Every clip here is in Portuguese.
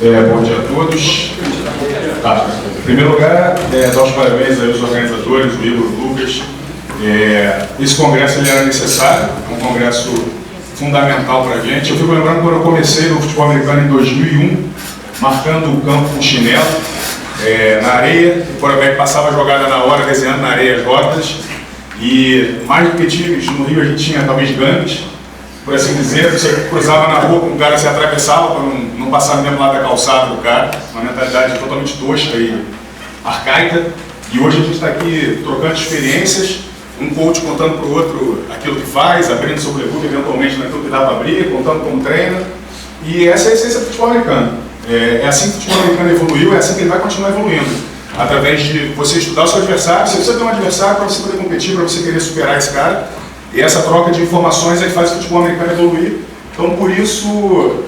Bom dia a todos. Em primeiro lugar, dar os parabéns aos organizadores, o Igor, o Lucas. Esse congresso ele era necessário, é um congresso fundamental para a gente. Eu fico lembrando quando eu comecei no futebol americano em 2001, marcando o campo com chinelo, na areia, o quarterback passava a jogada na hora, desenhando na areia as rotas. E mais do que times, no Rio a gente tinha talvez gangues, por assim dizer, você cruzava na rua com um cara, se atravessava para não passar no mesmo lado da calçada do cara, uma mentalidade totalmente tosca e arcaica. E hoje a gente está aqui trocando experiências, um coach contando para o outro aquilo que faz, abrindo seu playbook eventualmente naquilo que dá para abrir, contando como treina. E essa é a essência do futebol americano. É assim que o futebol americano evoluiu, é assim que ele vai continuar evoluindo. Através de você estudar o seu adversário, você precisa ter um adversário para você poder competir, para você querer superar esse cara. E essa troca de informações é que faz o futebol americano evoluir. Então, por isso,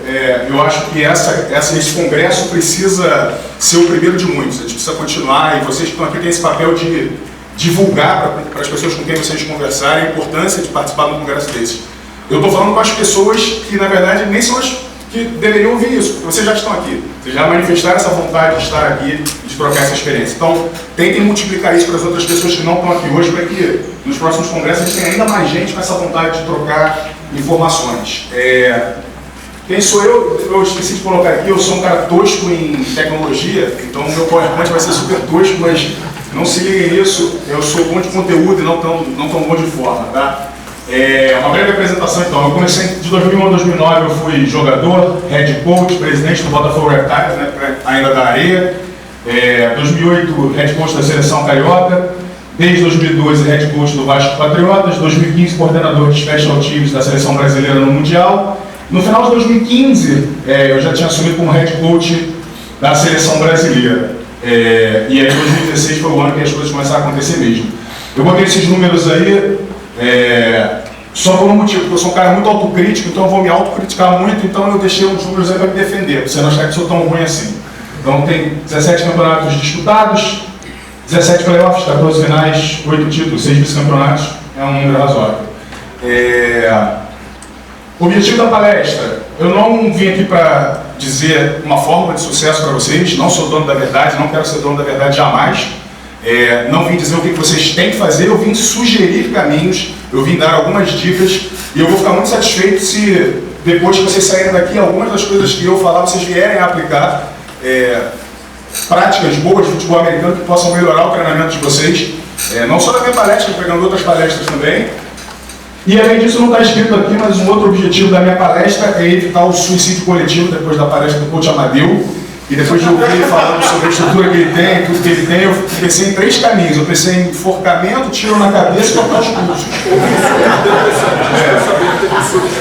eu acho que esse congresso precisa ser o primeiro de muitos. A gente precisa continuar, e vocês que estão aqui têm esse papel de divulgar para as pessoas com quem vocês conversarem a importância de participar de um congresso desse. Eu estou falando com as pessoas que, na verdade, nem são as que deveriam ouvir isso, porque vocês já estão aqui. Vocês já manifestaram essa vontade de estar aqui, de trocar essa experiência. Então, tentem multiplicar isso para as outras pessoas que não estão aqui hoje, para que nos próximos congressos a gente tenha ainda mais gente com essa vontade de trocar informações. Quem sou eu? Eu esqueci de colocar aqui, eu sou um cara tosco em tecnologia, então o meu PowerPoint vai ser super tosco, mas não se liguem nisso, eu sou bom de conteúdo e não tão bom de forma, tá? Uma breve apresentação então, eu comecei de 2001 a 2009, eu fui jogador, head coach, presidente do Botafogo Reptiles, né, ainda da areia. 2008, head coach da Seleção Carioca. Desde 2012, head coach do Vasco Patriotas. 2015, coordenador de Special Teams da Seleção Brasileira no Mundial. No final de 2015, eu já tinha assumido como head coach da Seleção Brasileira. E aí 2016 foi o ano que as coisas começaram a acontecer mesmo. Eu botei esses números aí só por um motivo, porque eu sou um cara muito autocrítico, então eu vou me autocriticar muito, então eu deixei uns números aí para me defender, para você não achar que sou tão ruim assim. Então tem 17 campeonatos disputados, 17 playoffs, 14 finais, 8 títulos, 6 vice-campeonatos, é um número razoável. O objetivo da palestra, eu não vim aqui para dizer uma fórmula de sucesso para vocês, não sou dono da verdade, não quero ser dono da verdade jamais. Não vim dizer o que vocês têm que fazer, eu vim sugerir caminhos, eu vim dar algumas dicas e eu vou ficar muito satisfeito se depois que vocês saírem daqui, algumas das coisas que eu falar, vocês vierem a aplicar práticas boas de futebol americano que possam melhorar o treinamento de vocês, não só da minha palestra, pegando outras palestras também. E além disso, não está escrito aqui, mas um outro objetivo da minha palestra é evitar o suicídio coletivo depois da palestra do coach Amadeu. E depois de ouvir ele falando sobre a estrutura que ele tem, tudo que ele tem, eu pensei em 3 caminhos. Eu pensei em enforcamento, tiro na cabeça e tocar os pulsos.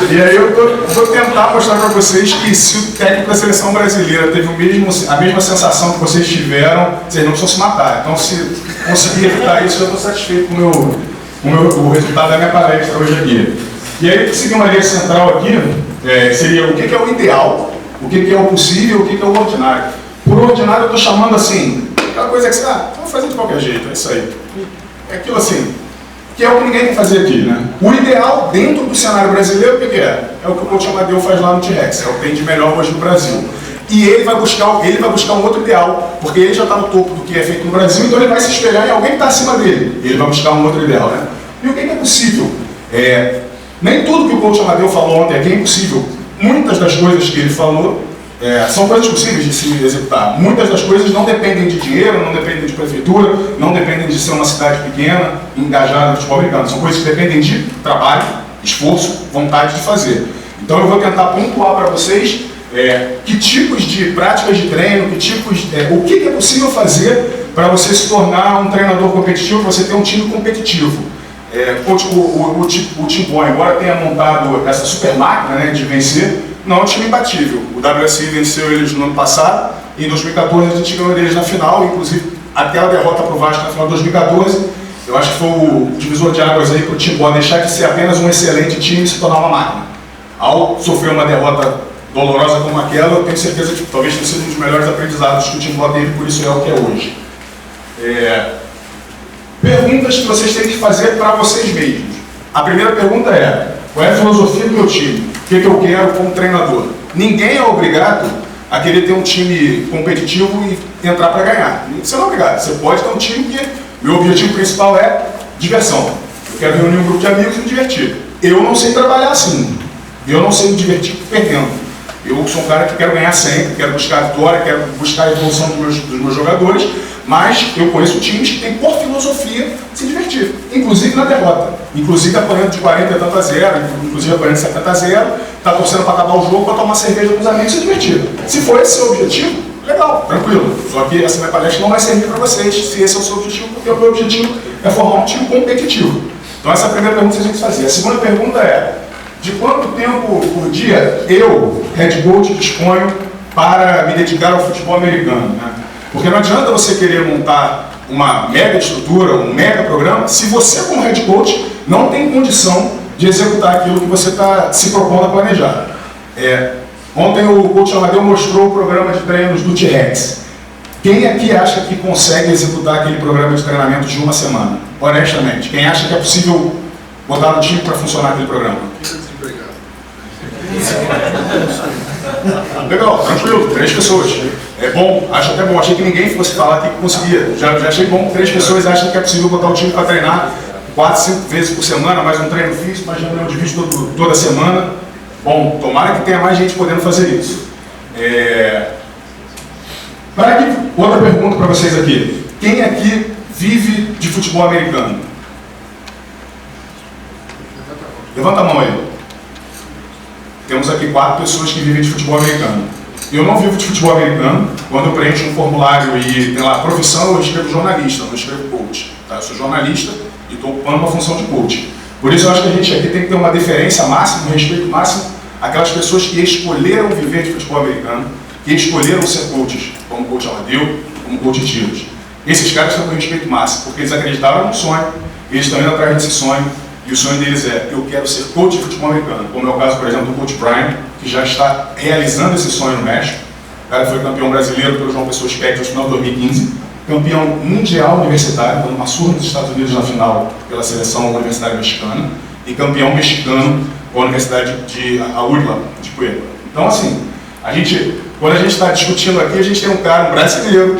E aí eu vou tentar mostrar para vocês que se o técnico da seleção brasileira teve a mesma sensação que vocês tiveram, vocês não precisam se matar. Então, se conseguir evitar isso, eu estou satisfeito com o resultado da minha palestra hoje aqui. E aí, seguir uma linha central aqui, seria o que é o ideal, o que é o possível e o que é o ordinário. Por ordinário eu estou chamando assim, aquela coisa que você vamos fazer de qualquer jeito, é isso aí. É aquilo assim, que é o que ninguém tem que fazer aqui, né? O ideal dentro do cenário brasileiro, o que é? É o que o coach Amadeu faz lá no T-Rex, é o que tem de melhor hoje no Brasil. E ele vai buscar um outro ideal, porque ele já está no topo do que é feito no Brasil, então ele vai se espelhar em alguém que está acima dele. E ele vai buscar um outro ideal, né? E o que é possível? Nem tudo que o coach Amadeu falou ontem aqui é impossível. Muitas das coisas que ele falou são coisas possíveis de se executar. Muitas das coisas não dependem de dinheiro, não dependem de prefeitura, não dependem de ser uma cidade pequena, engajada no futebol americano. São coisas que dependem de trabalho, esforço, vontade de fazer. Então eu vou tentar pontuar para vocês que tipos de práticas de treino, o que é possível fazer para você se tornar um treinador competitivo, para você ter um time competitivo. O Team Boy, embora tenha montado essa super máquina, né, de vencer, não é um time imbatível. O WSI venceu eles no ano passado, e em 2014 a gente ganhou eles na final, inclusive aquela derrota para o Vasco na final de 2014, eu acho que foi o divisor de águas aí para o Team Boy deixar de ser apenas um excelente time e se tornar uma máquina. Ao sofrer uma derrota dolorosa como aquela, eu tenho certeza que talvez tenha sido um dos melhores aprendizados que o Team Boy teve, por isso é o que é hoje. Perguntas que vocês têm que fazer para vocês mesmos. A primeira pergunta é: qual é a filosofia do meu time? O que eu quero como treinador? Ninguém é obrigado a querer ter um time competitivo e entrar para ganhar. Você não é obrigado. Você pode ter um time que meu objetivo principal é diversão. Eu quero reunir um grupo de amigos e me divertir. Eu não sei trabalhar assim. Eu não sei me divertir perdendo. Eu sou um cara que quero ganhar sempre, quero buscar a vitória, quero buscar a evolução dos meus jogadores, mas eu conheço times que têm por filosofia se divertir, inclusive na derrota, inclusive apanhando de 40 e tanto a 0, inclusive apanhando de 70 a 0, está torcendo para acabar o jogo, para tomar uma cerveja com os amigos e se divertir. Se for esse o seu objetivo, legal, tranquilo. Só que essa minha palestra não vai servir para vocês se esse é o seu objetivo, porque o meu objetivo é formar um time competitivo. Então essa é a primeira pergunta que a gente fazia. A segunda pergunta é: de quanto tempo por dia eu, head coach, disponho para me dedicar ao futebol americano? Né? Porque não adianta você querer montar uma mega estrutura, um mega programa, se você, como head coach, não tem condição de executar aquilo que você está se propondo a planejar. Ontem o coach Amadeu mostrou o programa de treinos do T-Rex. Quem aqui acha que consegue executar aquele programa de treinamento de uma semana? Honestamente, quem acha que é possível botar no time para funcionar aquele programa? Legal, tranquilo, 3 pessoas. É bom, acho até bom. Achei que ninguém fosse falar aqui que conseguia. Já achei bom que 3 pessoas acham que é possível botar o time para treinar 4, 5 vezes por semana, mais um treino físico, mais reunião de vídeo toda semana. Bom, tomara que tenha mais gente podendo fazer isso. Outra pergunta para vocês aqui. Quem aqui vive de futebol americano? Levanta a mão aí. Temos aqui 4 pessoas que vivem de futebol americano. Eu não vivo de futebol americano. Quando eu preencho um formulário e tem lá profissão, eu escrevo jornalista, não escrevo coach. Tá? Eu sou jornalista e estou ocupando uma função de coach. Por isso eu acho que a gente aqui tem que ter uma deferência máxima, um respeito máximo àquelas pessoas que escolheram viver de futebol americano, que escolheram ser coaches, como o coach Amadeu, como o coach Tiros. Esses caras estão com respeito máximo, porque eles acreditaram no sonho, eles estão indo atrás desse sonho, e o sonho deles é: eu quero ser coach de futebol americano, como é o caso, por exemplo, do coach Brian, que já está realizando esse sonho no México. O cara foi campeão brasileiro pelo João Pessoa Spectro no final de 2015, campeão mundial universitário, dando uma surra nos Estados Unidos na final pela seleção universitária mexicana, e campeão mexicano com a Universidade de UTLA, de Puebla. Então, assim, quando a gente está discutindo aqui, a gente tem um cara, um brasileiro,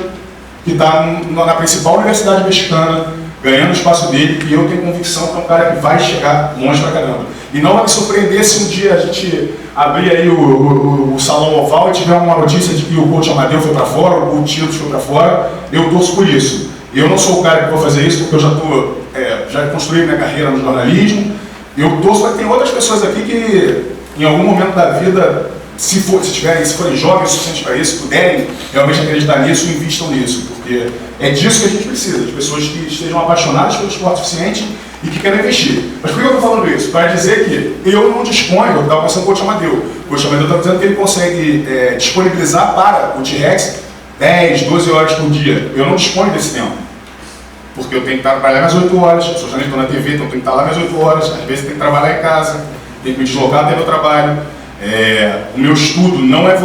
que está na principal universidade mexicana, ganhando o espaço dele, e eu tenho convicção que é um cara que vai chegar longe pra caramba. E não vai me surpreender se um dia a gente abrir aí o salão oval e tiver uma notícia de que o coach Amadeu foi para fora, o Tiros foi para fora. Eu torço por isso. Eu não sou o cara que vou fazer isso, porque eu já construí minha carreira no jornalismo. Eu torço para que tem outras pessoas aqui que, em algum momento da vida, se forem jovens o suficiente para isso, puderem realmente acreditar nisso, investam nisso, porque é disso que a gente precisa, de pessoas que estejam apaixonadas pelo esporte suficiente e que querem investir. Mas por que eu estou falando isso? Para dizer que eu não disponho, eu estava pensando com o coach Amadeu. O coach Amadeu está dizendo que ele consegue disponibilizar para o T-Rex 10, 12 horas por dia. Eu não disponho desse tempo, porque eu tenho que trabalhar mais 8 horas, eu sou jornalista na TV, então eu tenho que estar lá mais 8 horas, às vezes tenho que trabalhar em casa, tenho que me deslocar até meu trabalho. O meu estudo não é...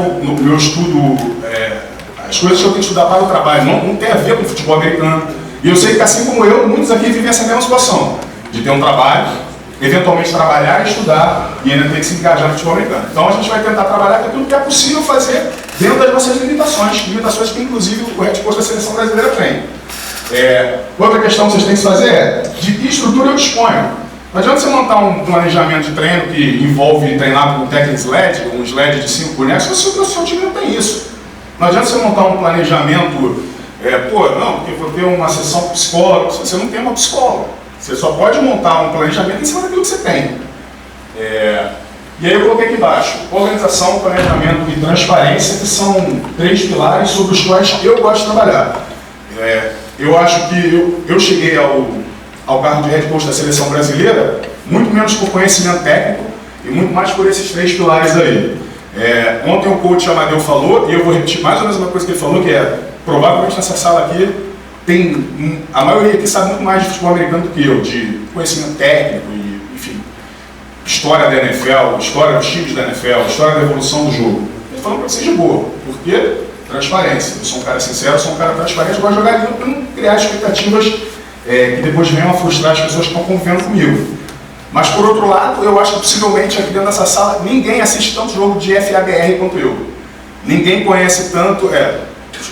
as coisas que eu tenho que estudar para o trabalho não tem a ver com o futebol americano. E eu sei que, assim como eu, muitos aqui vivem essa mesma situação, de ter um trabalho, eventualmente trabalhar e estudar, e ainda ter que se engajar no futebol americano. Então a gente vai tentar trabalhar com tudo que é possível fazer dentro das nossas limitações que inclusive o head coach da seleção brasileira tem. Outra questão que vocês têm que fazer é: de que estrutura eu disponho? Não adianta você montar um planejamento de treino que envolve treinar com um técnico sled, um sled de 5 bonecos, se o seu time não tem isso. Não adianta você montar um planejamento, porque eu vou ter uma sessão com psicólogo. Você não tem uma psicóloga. Você só pode montar um planejamento em cima daquilo que você tem. E aí eu coloquei aqui embaixo: organização, planejamento e transparência, que são 3 pilares sobre os quais eu gosto de trabalhar. Eu acho que eu cheguei ao cargo de head coach da seleção brasileira muito menos por conhecimento técnico e muito mais por esses 3 pilares aí. Ontem o coach Amadeu falou, e eu vou repetir mais ou menos uma coisa que ele falou, que provavelmente nessa sala aqui, a maioria aqui sabe muito mais de futebol americano do que eu, de conhecimento técnico e, enfim, história da NFL, história dos times da NFL, história da evolução do jogo. Ele falou para vocês de boa, porque transparência. Eu sou um cara sincero, sou um cara transparente, eu gosto de jogar limpo para não criar expectativas que depois venham a frustrar as pessoas que estão convivendo comigo. Mas, por outro lado, eu acho que possivelmente aqui dentro dessa sala ninguém assiste tanto jogo de FABR quanto eu. Ninguém conhece tanto,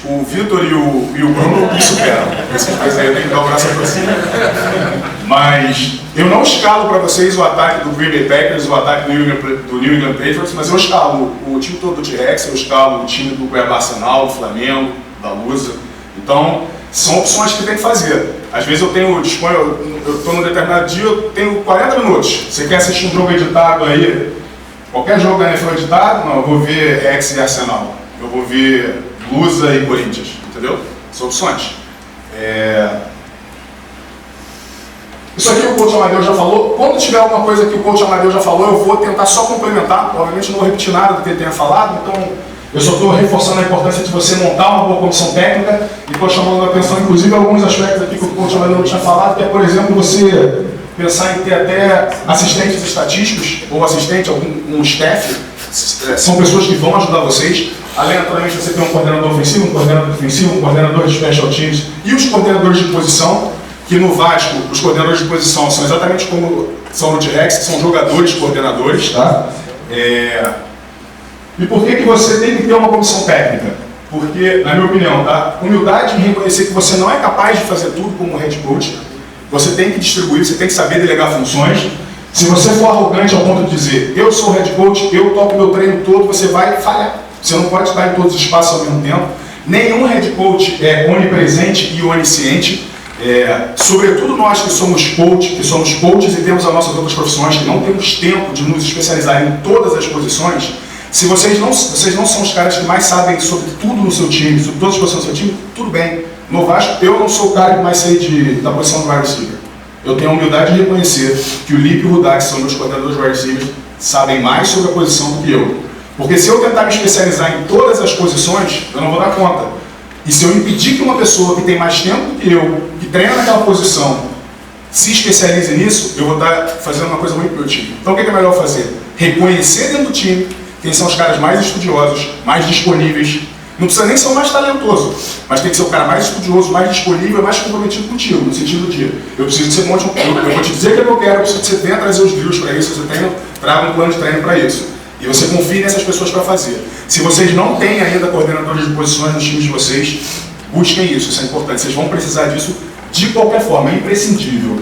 o Vitor e o Bruno me superam. Esses dois aí eu tenho que dar o braço pra cima. Mas eu não escalo para vocês o ataque do Green Bay Packers, o ataque do New England Patriots, mas eu escalo o time todo do T-Rex, eu escalo o time do Cuiabá Arsenal, do Flamengo, da Lusa. Então, são opções que tem que fazer. Às vezes eu estou num determinado dia, eu tenho 40 minutos. Você quer assistir um jogo editado aí? Qualquer jogo da NFL editado? Não, eu vou ver Rex e Arsenal. Eu vou ver Lusa e Corinthians, entendeu? São opções. Isso aqui o coach Amadeu já falou. Quando tiver alguma coisa que o coach Amadeu já falou, eu vou tentar só complementar. Obviamente não vou repetir nada do que ele tenha falado, então eu só estou reforçando a importância de você montar uma boa comissão técnica e estou chamando a atenção, inclusive, alguns aspectos aqui que o coach Amadeu não tinha falado, que é, por exemplo, você pensar em ter até assistentes estatísticos ou assistente, um staff, são pessoas que vão ajudar vocês. Aleatoriamente você tem um coordenador ofensivo, um coordenador defensivo, um coordenador de special teams e os coordenadores de posição, que no Vasco, os coordenadores de posição são exatamente como são no T-Rex, que são jogadores coordenadores, tá? E por que você tem que ter uma comissão técnica? Porque, na minha opinião, tá? Humildade em reconhecer que você não é capaz de fazer tudo como head coach, você tem que distribuir, você tem que saber delegar funções. Se você for arrogante ao ponto de dizer, eu sou head coach, eu toco meu treino todo, você vai falhar. Você não pode estar em todos os espaços ao mesmo tempo. Nenhum head coach é onipresente e onisciente. Sobretudo nós que somos coaches e temos as nossas outras profissões, que não temos tempo de nos especializar em todas as posições. Se vocês não são os caras que mais sabem sobre tudo no seu time, sobre todas as posições do seu time, tudo bem. No Vasco, eu não sou o cara que mais sei da posição do wide receiver. Eu tenho a humildade de reconhecer que o Lipe e o Rudak, que são meus coordenadores de wide receivers, sabem mais sobre a posição do que eu. Porque se eu tentar me especializar em todas as posições, eu não vou dar conta. E se eu impedir que uma pessoa que tem mais tempo do que eu, que treina naquela posição, se especialize nisso, eu vou estar fazendo uma coisa ruim para o meu time. Então o que é melhor fazer? Reconhecer dentro do time quem são os caras mais estudiosos, mais disponíveis. Não precisa nem ser o mais talentoso, mas tem que ser o cara mais estudioso, mais disponível e mais comprometido contigo, no sentido de eu preciso que você monte eu vou te dizer o que eu quero, eu preciso que você venha trazer os drills para isso, você traga um plano de treino para isso. E você confie nessas pessoas para fazer. Se vocês não têm ainda coordenadores de posições nos times de vocês, busquem isso é importante. Vocês vão precisar disso de qualquer forma, é imprescindível.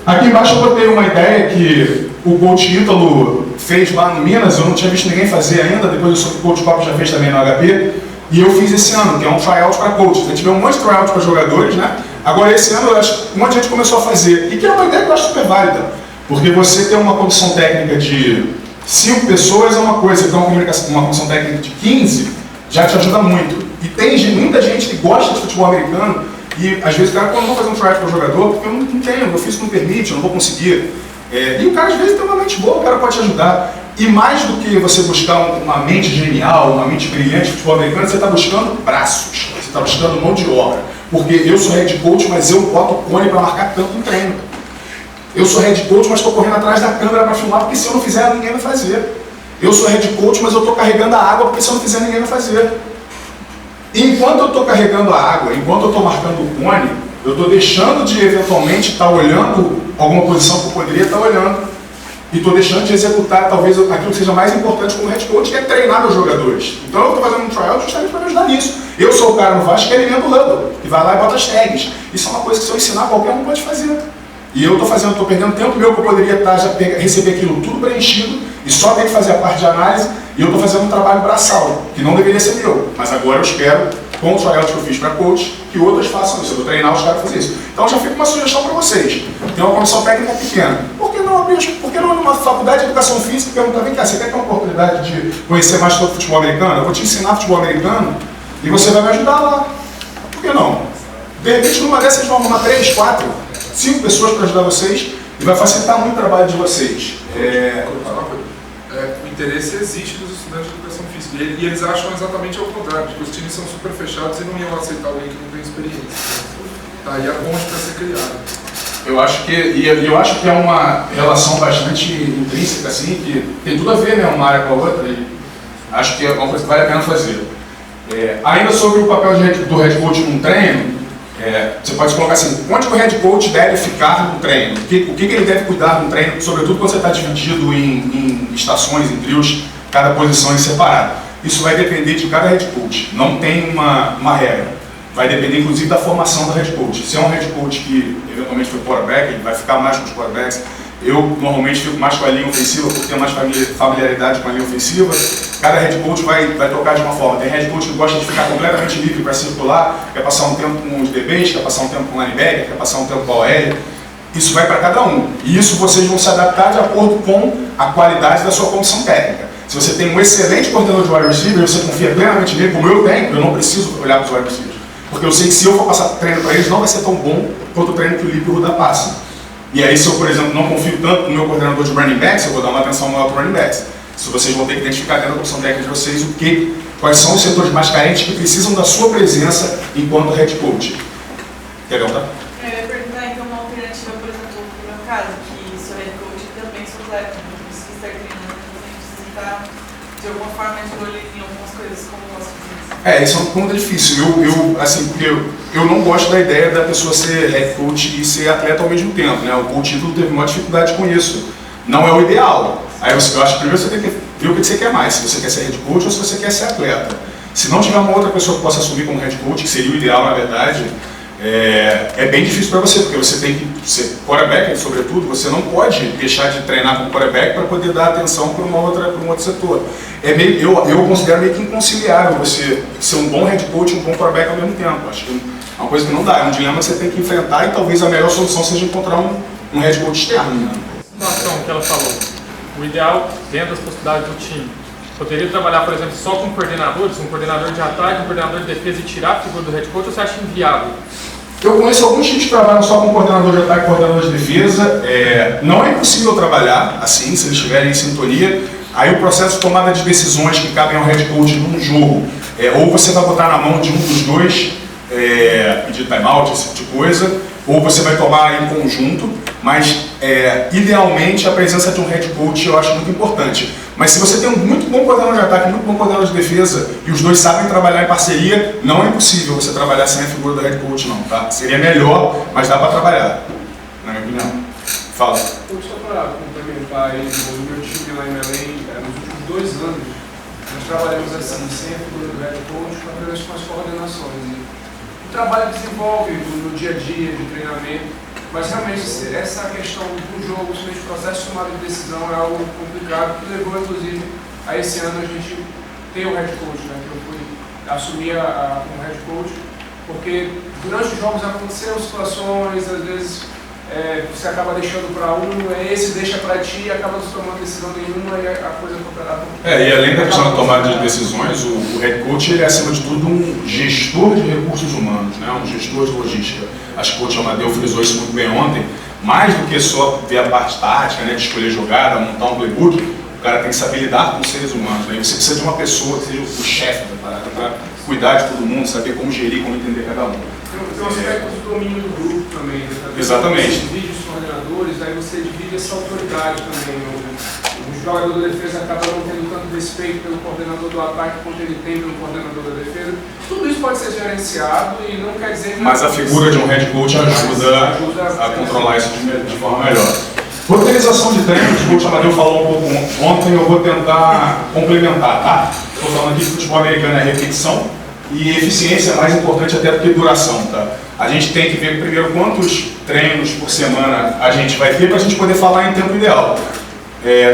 Aqui embaixo eu botei uma ideia que o coach Ítalo fez lá no Minas, eu não tinha visto ninguém fazer ainda, depois eu soube que o coach Copa já fez também no HP, e eu fiz esse ano, que é um tryout para coaches. A gente tiver um monte de tryout para jogadores, né? Agora esse ano eu acho que um monte de gente começou a fazer, e que é uma ideia que eu acho super válida, porque você ter uma comissão técnica de 5 pessoas é uma coisa, então uma comissão técnica de 15 já te ajuda muito. E tem muita gente que gosta de futebol americano, e às vezes o cara, quando eu vou fazer um tryout para o jogador, porque eu não tenho, meu físico não permite, eu não vou conseguir. E o cara às vezes tem uma mente boa, o cara pode te ajudar. E mais do que você buscar uma mente genial, uma mente brilhante de futebol americano, você está buscando braços, você está buscando mão de obra. Porque eu sou head coach, mas eu boto o cone para marcar campo no treino. Eu sou head coach, mas estou correndo atrás da câmera para filmar, porque se eu não fizer, ninguém vai fazer. Eu sou head coach, mas eu estou carregando a água, porque se eu não fizer, ninguém vai fazer. Enquanto eu estou carregando a água, enquanto eu estou marcando o cone, eu estou deixando de eventualmente estar olhando alguma posição que eu poderia estar olhando. E estou deixando de executar talvez aquilo que seja mais importante como head coach, que é treinar meus jogadores. Então eu estou fazendo um tryout justamente para me ajudar nisso. Eu sou o cara no Vasco que alimenta o Huddle, que vai lá e bota as tags. Isso é uma coisa que se eu ensinar, qualquer um pode fazer. E eu estou perdendo tempo meu que eu poderia receber aquilo tudo preenchido e só ter que fazer a parte de análise, e eu estou fazendo um trabalho braçal, que não deveria ser meu. Mas agora eu espero, com o tryout que eu fiz para coach, que outros façam isso. Eu vou treinar os caras a fazer isso. Então já fica uma sugestão para vocês. Tem uma comissão técnica pequena. Por que não numa faculdade de educação física perguntar, vem cá, você quer ter uma oportunidade de conhecer mais sobre futebol americano? Eu vou te ensinar futebol americano e você vai me ajudar lá. Por que não? De repente, numa dessas, vocês vão arrumar 3, 4, 5 pessoas para ajudar vocês e vai facilitar muito o trabalho de vocês. O interesse existe dos estudantes de educação física e eles acham exatamente ao contrário, que os times são super fechados e não iam aceitar alguém que não tem experiência. Tá aí a ponte para ser criada. Eu acho que é uma relação bastante intrínseca, assim, que tem tudo a ver, né, uma área com a outra, e acho que é uma coisa que vale a pena fazer. Ainda sobre o papel do head coach num treino, você pode colocar assim, onde o head coach deve ficar no treino? O que ele deve cuidar no treino, sobretudo quando você está dividido em estações, em trios cada posição em separado. Isso vai depender de cada head coach, não tem uma regra. Vai depender, inclusive, da formação do head coach. Se é um head coach que, eventualmente, foi quarterback, ele vai ficar mais com os quarterbacks. Eu, normalmente, fico mais com a linha ofensiva, porque tenho mais familiaridade com a linha ofensiva. Cada head coach vai tocar de uma forma. Tem head coach que gosta de ficar completamente livre para circular, quer passar um tempo com os DBs, quer passar um tempo com o linebacker, quer passar um tempo com a OL. Isso vai para cada um. E isso vocês vão se adaptar de acordo com a qualidade da sua comissão técnica. Se você tem um excelente coordenador de wide receiver, você confia plenamente nele, como eu tenho, eu não preciso olhar para os wide receivers. Porque eu sei que se eu for passar treino para eles, não vai ser tão bom quanto o treino que o Lipe e o Ruda passam. E aí, se eu, por exemplo, não confio tanto no meu coordenador de running backs, eu vou dar uma atenção maior para running backs. Se vocês vão ter que identificar dentro da comissão técnica de vocês quais são os setores mais carentes que precisam da sua presença enquanto head coach. Quer perguntar? Eu ia perguntar, então, uma alternativa, por exemplo, no meu caso, que sou head coach e também sou atleta, não preciso estar treinando, também preciso estar, de alguma forma, de olho em algumas coisas, como eu posso fazer isso? Isso é uma pergunta difícil. Eu não gosto da ideia da pessoa ser head coach e ser atleta ao mesmo tempo, né? O título teve uma dificuldade com isso. Não é o ideal. Aí eu acho que primeiro você tem que ver o que você quer mais, se você quer ser head coach ou se você quer ser atleta. Se não tiver uma outra pessoa que possa assumir como head coach, que seria o ideal, na verdade, é bem difícil para você, porque você tem que ser quarterback, sobretudo, você não pode deixar de treinar como quarterback para poder dar atenção para um outro setor. Eu considero meio que inconciliável você ser um bom head coach e um bom quarterback ao mesmo tempo. Acho que é uma coisa que não dá, é um dilema que você tem que enfrentar e talvez a melhor solução seja encontrar um head coach externo. Né? Situação que ela falou, o ideal dentro das possibilidades do time. Poderia trabalhar, por exemplo, só com coordenadores, um coordenador de ataque, um coordenador de defesa e tirar a figura do head coach, ou você acha inviável? Eu conheço alguns times que trabalham só com coordenador de ataque e coordenador de defesa. Não é impossível trabalhar assim, se eles estiverem em sintonia. Aí o processo de tomada de decisões que cabem ao head coach num jogo, ou você vai botar na mão de um dos dois, pedir timeout, esse tipo de coisa, ou você vai tomar em conjunto, mas idealmente a presença de um head coach eu acho muito importante. Mas se você tem um muito bom coordenador de ataque, muito bom coordenador de defesa, e os dois sabem trabalhar em parceria, não é impossível você trabalhar sem a figura do head coach não, tá? Seria melhor, mas dá para trabalhar, na minha opinião. Fala. Só para complementar aí, no meu time lá em Belém, nos últimos 2 anos, nós trabalhamos assim, sem a figura do head coach, apenas com as coordenações. E o trabalho desenvolve no dia a dia de treinamento, mas realmente essa questão do jogo, principalmente o processo de tomada de decisão, é algo complicado, que levou inclusive a esse ano a gente ter o head coach, né, que eu fui assumir como head coach, porque durante os jogos aconteceram situações, às vezes você acaba deixando para esse deixa para ti e acaba não tomando decisão nenhuma e a coisa e além da questão da tomada de decisões, o head coach ele é acima de tudo um gestor de recursos humanos, né? Um gestor de logística. Acho que o coach Amadeu frisou isso muito bem ontem. Mais do que só ver a parte tática, né, de escolher jogada, montar um playbook, o cara tem que saber lidar com os seres humanos. Né? Você precisa de uma pessoa que seja o chefe da parada, para cuidar de todo mundo, saber como gerir, como entender cada um. Tem um aspecto do domínio do grupo também, né? Exatamente. Você divide os coordenadores, aí você divide essa autoridade também. O jogador da defesa acaba não tendo tanto respeito pelo coordenador do ataque quanto ele tem pelo coordenador da defesa. Tudo isso pode ser gerenciado e não quer dizer que... Mas a figura de um head coach ajuda a controlar isso de forma melhor. Roteirização de treinos, o coach Amadeu falou um pouco ontem, eu vou tentar complementar, tá? Estou falando aqui que futebol americano é repetição e eficiência é mais importante até do que duração, tá? A gente tem que ver primeiro quantos treinos por semana a gente vai ter para a gente poder falar em tempo ideal.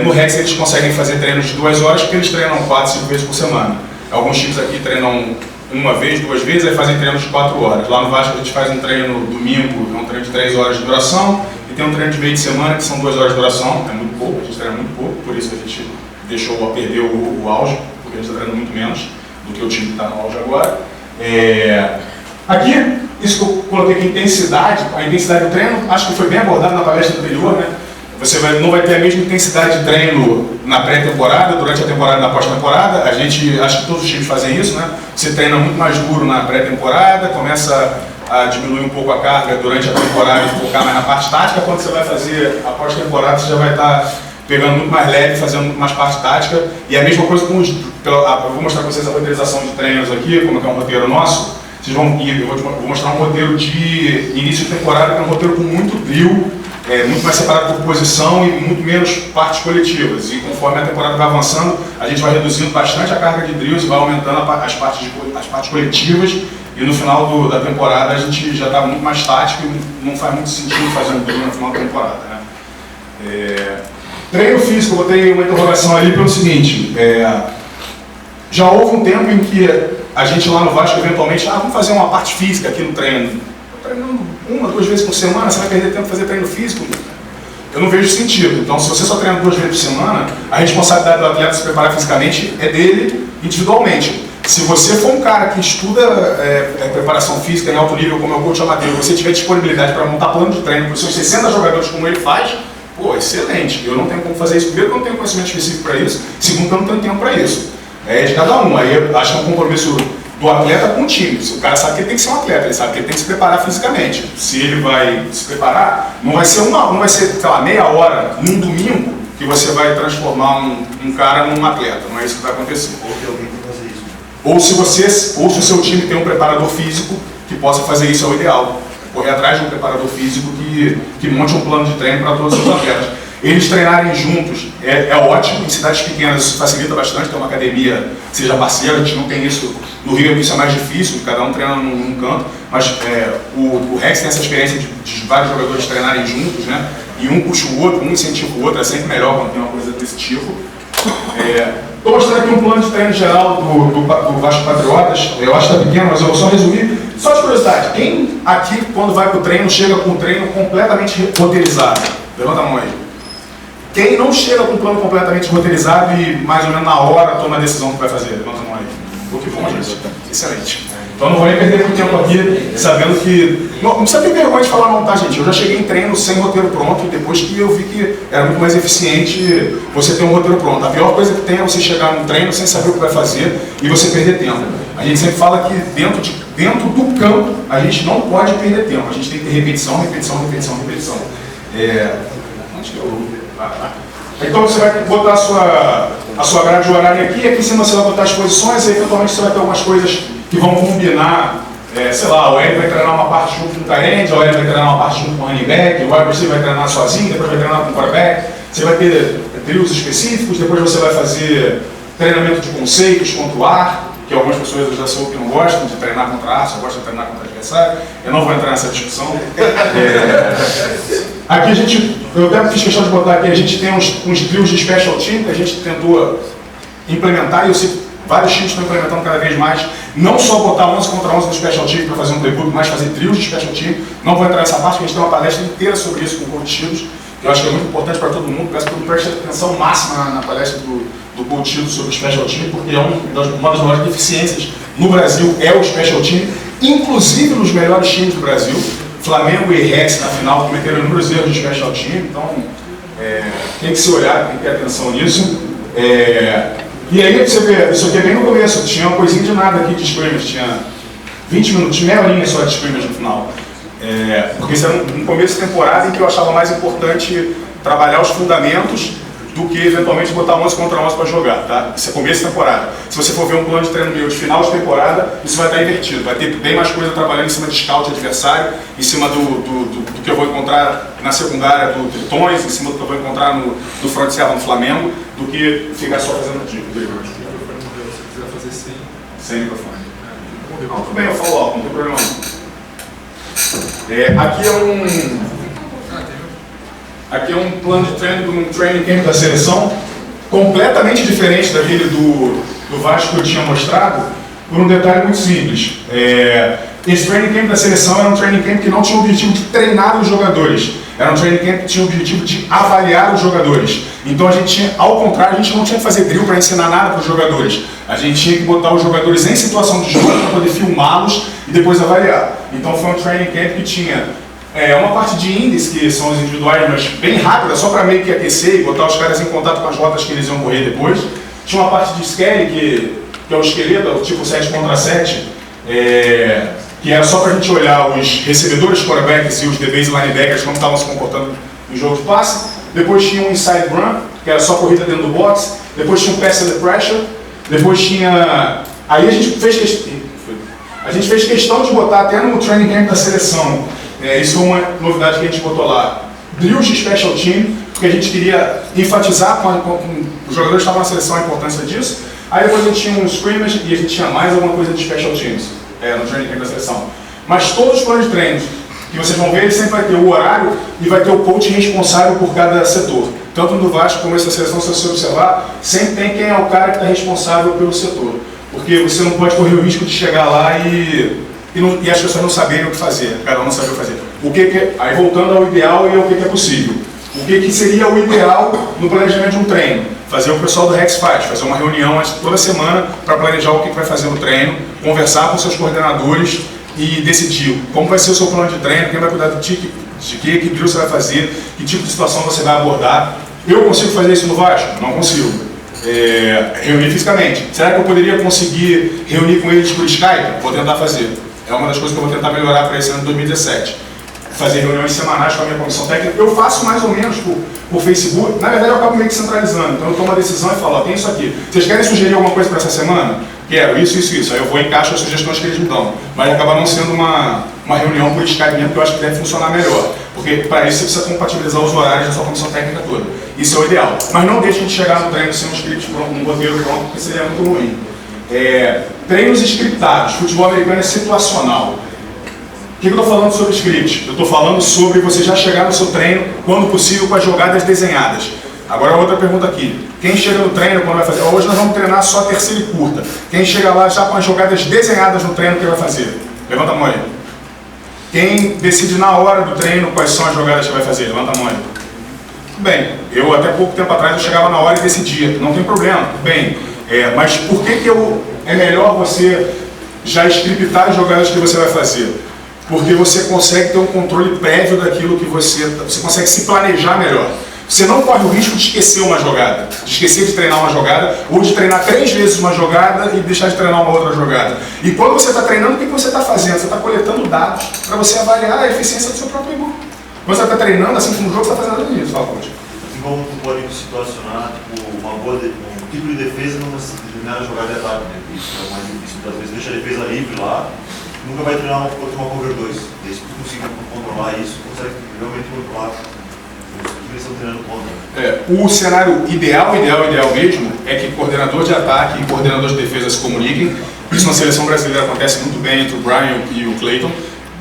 No Rex eles conseguem fazer treinos de 2 horas porque eles treinam 4, 5 vezes por semana. Alguns times aqui treinam 1 vez, 2 vezes, aí fazem treinos de 4 horas. Lá no Vasco a gente faz um treino domingo, é um treino de 3 horas de duração, e tem um treino de meio de semana que são 2 horas de duração, é muito pouco, a gente treina muito pouco, por isso a gente deixou perder o auge, porque a gente está treinando muito menos do que o time que está no auge agora. Aqui, isso que eu coloquei aqui, a intensidade do treino, acho que foi bem abordado na palestra anterior, né? Você não vai ter a mesma intensidade de treino na pré-temporada, durante a temporada e na pós-temporada. Acho que todos os times fazem isso, né? Você treina muito mais duro na pré-temporada, começa a diminuir um pouco a carga durante a temporada e focar mais na parte tática. Quando você vai fazer a pós-temporada, você já vai estar pegando muito mais leve, fazendo muito mais parte tática. E a mesma coisa com eu vou mostrar para vocês a roteirização de treinos aqui, como é que é um roteiro nosso. vocês vão ir, eu vou mostrar um roteiro de início de temporada, que é um roteiro com muito drill, muito mais separado por posição e muito menos partes coletivas. E conforme a temporada vai avançando, a gente vai reduzindo bastante a carga de drills e vai aumentando as partes coletivas. E no final da temporada a gente já está muito mais tático e não faz muito sentido fazer um drill no final da temporada, né? Treino físico, eu botei uma interrogação ali pelo seguinte, já houve um tempo em que a gente lá no Vasco eventualmente, vamos fazer uma parte física aqui no treino. Treinando 1, 2 vezes por semana, você vai perder tempo para fazer treino físico? Eu não vejo sentido. Então, se você só treina 2 vezes por semana, a responsabilidade do atleta se preparar fisicamente é dele individualmente. Se você for um cara que estuda preparação física em alto nível, como é o coach Amadeu, e você tiver disponibilidade para montar plano de treino para os seus 60 jogadores como ele faz, pô, excelente. Eu não tenho como fazer isso. Primeiro, eu não tenho conhecimento específico para isso. Segundo, eu não tenho tempo para isso. É de cada um. Aí eu acho que é um compromisso do atleta com o time. O cara sabe que ele tem que ser um atleta, ele sabe que ele tem que se preparar fisicamente. Se ele vai se preparar, não vai ser, sei lá, meia hora num domingo que você vai transformar um cara num atleta. Não é isso que vai acontecer. Ou que alguém tem que fazer isso. Ou se o seu time tem um preparador físico que possa fazer isso, é o ideal. Correr atrás de um preparador físico que monte um plano de treino para todos os atletas. Eles treinarem juntos é ótimo, em cidades pequenas isso facilita bastante, ter uma academia seja parceira, a gente não tem isso, no Rio isso é mais difícil, cada um treina num canto, mas o Rex tem essa experiência de vários jogadores treinarem juntos, né? E um puxa o outro, um incentiva o outro, é sempre melhor quando tem uma coisa desse tipo. Estou mostrando aqui um plano de treino geral do Vasco Patriotas, eu acho que está pequeno, mas eu vou só resumir. Só de curiosidade, quem aqui quando vai para o treino chega com o treino completamente roteirizado? Levanta a mão aí. Quem não chega com um plano completamente roteirizado e mais ou menos na hora toma a decisão que vai fazer? Levanta a mão aí. Pô, que bom, gente. Excelente. Então não vou nem perder muito tempo aqui sabendo que... Não precisa ter vergonha de falar não, tá, gente? Eu já cheguei em treino sem roteiro pronto e depois que eu vi que era muito mais eficiente você ter um roteiro pronto. A pior coisa que tem é você chegar num treino sem saber o que vai fazer e você perder tempo. A gente sempre fala que dentro do campo a gente não pode perder tempo. A gente tem que ter repetição, repetição, repetição, repetição. Onde que eu... Então você vai botar a sua grade horária aqui em cima você vai botar as posições e eventualmente você vai ter algumas coisas que vão combinar, sei lá, o L vai treinar uma parte junto com o tight end, o L vai treinar uma parte junto com o running back, o wide receiver vai treinar sozinho, depois vai treinar com o quarterback, você vai ter drills específicos, depois você vai fazer treinamento de conceitos contra o ar, que algumas pessoas eu já soube que não gostam de treinar contra ar, só gostam de treinar contra adversário. Eu não vou entrar nessa discussão. Aqui eu até fiz questão de botar aqui, a gente tem uns drills de special team que a gente tentou implementar, e eu sei que vários times estão implementando cada vez mais, não só botar 11 contra 11 no special team para fazer um playbook, mas fazer drills de special team. Não vou entrar nessa parte, porque a gente tem uma palestra inteira sobre isso com coach Chilos, que eu acho que é muito importante para todo mundo. Peço que todo mundo preste atenção máxima na palestra do coach Chilos sobre o special team, porque uma das maiores deficiências no Brasil é o special team, inclusive nos melhores times do Brasil. Flamengo e Rex na final cometeram inúmeros erros de special team, então tem que se olhar, tem que ter atenção nisso. E aí você vê, isso aqui é bem no começo, tinha uma coisinha de nada aqui de scrimmage, tinha 20 minutos, meia horinha só de scrimmage no final. Porque isso era um começo de temporada em que eu achava mais importante trabalhar os fundamentos do que eventualmente botar 11 contra 11 para jogar, tá? Isso é começo de temporada. Se você for ver um plano de treino meu de final de temporada, isso vai estar invertido. Vai ter bem mais coisa trabalhando em cima de scout adversário, em cima do que eu vou encontrar na secundária do Tritões, em cima do que eu vou encontrar no front seven do Flamengo, do que ficar só fazendo dica. Se quiser fazer sem microfone. Não, tudo bem, eu falo alto, não tem problema não. Aqui é um plano de treino de um training camp da seleção, completamente diferente daquele do Vasco que eu tinha mostrado, por um detalhe muito simples. Esse training camp da seleção era um training camp que não tinha o objetivo de treinar os jogadores, era um training camp que tinha o objetivo de avaliar os jogadores. Então a gente tinha, ao contrário, a gente não tinha que fazer drill para ensinar nada para os jogadores. A gente tinha que botar os jogadores em situação de jogo para poder filmá-los e depois avaliar. Então foi um training camp que tinha uma parte de índices, que são os individuais, mas bem rápida, só para meio que aquecer e botar os caras em contato com as rotas que eles iam correr depois. Tinha uma parte de scale, que é o esqueleto, tipo 7 contra 7, que era só para a gente olhar os recebedores, quarterbacks e os DBs e linebackers, como estavam se comportando no jogo de passe. Depois tinha um inside run, que era só corrida dentro do box. Depois tinha um pass under pressure. Depois tinha... Aí a gente gente fez questão de botar até no training camp da seleção, isso foi uma novidade que a gente botou lá, drills de special team, porque a gente queria enfatizar com os jogadores que estavam na seleção a importância disso. Aí depois a gente tinha um scrimmage e a gente tinha mais alguma coisa de special teams no training camp da seleção. Mas todos os planos de treinos que vocês vão ver, ele sempre vai ter o horário e vai ter o coach responsável por cada setor. Tanto no Vasco como nessa seleção, se você observar, sempre tem quem é o cara que está responsável pelo setor. Porque você não pode correr o risco de chegar lá e as pessoas não saberem o que fazer, cada um não sabe o que fazer. Aí voltando ao ideal e ao que é possível. O que seria o ideal no planejamento de um treino? Fazer o que o pessoal do Rex faz, fazer uma reunião toda semana para planejar o que vai fazer no treino, conversar com seus coordenadores e decidir como vai ser o seu plano de treino, quem vai cuidar de que drill você vai fazer, que tipo de situação você vai abordar. Eu consigo fazer isso no Vasco? Não consigo. Reunir fisicamente. Será que eu poderia conseguir reunir com eles por Skype? Vou tentar fazer. É uma das coisas que eu vou tentar melhorar para esse ano de 2017. Fazer reuniões semanais com a minha comissão técnica. Eu faço mais ou menos por Facebook. Na verdade, eu acabo meio que centralizando. Então eu tomo uma decisão e falo, tem isso aqui. Vocês querem sugerir alguma coisa para essa semana? Quero, isso. Aí eu vou e encaixo as sugestões que eles me dão. Mas acaba não sendo uma reunião por Skype mesmo, que eu acho que deve funcionar melhor. Porque para isso você precisa compatibilizar os horários da sua comissão técnica toda. Isso é o ideal. Mas não deixe de chegar no treino sem um script pronto, um roteiro pronto, porque seria muito ruim. Treinos scriptados. Futebol americano é situacional. O que eu estou falando sobre script? Eu estou falando sobre você já chegar no seu treino, quando possível, com as jogadas desenhadas. Agora outra pergunta aqui. Quem chega no treino quando vai fazer? Hoje nós vamos treinar só terceira e curta. Quem chega lá já com as jogadas desenhadas no treino, o que vai fazer? Levanta a mão aí. Quem decide na hora do treino quais são as jogadas que vai fazer? Levanta a mão aí. Bem, eu até pouco tempo atrás eu chegava na hora e decidia. Não tem problema, bem. Mas por que é melhor você já scriptar as jogadas que você vai fazer? Porque você consegue ter um controle prévio daquilo que você consegue se planejar melhor. Você não corre o risco de esquecer uma jogada, de esquecer de treinar uma jogada, ou de treinar 3 vezes uma jogada e deixar de treinar uma outra jogada. E quando você está treinando, o que você está fazendo? Você está coletando dados para você avaliar a eficiência do seu próprio grupo. Quando você está treinando, assim como no jogo, você está fazendo isso, fala, coach. Como tu pode situacionar um tipo de defesa numa determinada jogada de ataque, né? Isso é o mais difícil, às vezes deixa a defesa livre lá, nunca vai treinar uma cover 2. Desde que tu consiga controlar isso, consegue realmente controlar o que eles estão treinando contra. O cenário ideal mesmo é que coordenador de ataque e coordenador de defesa se comuniquem. Isso na seleção brasileira acontece muito bem entre o Brian e o Clayton.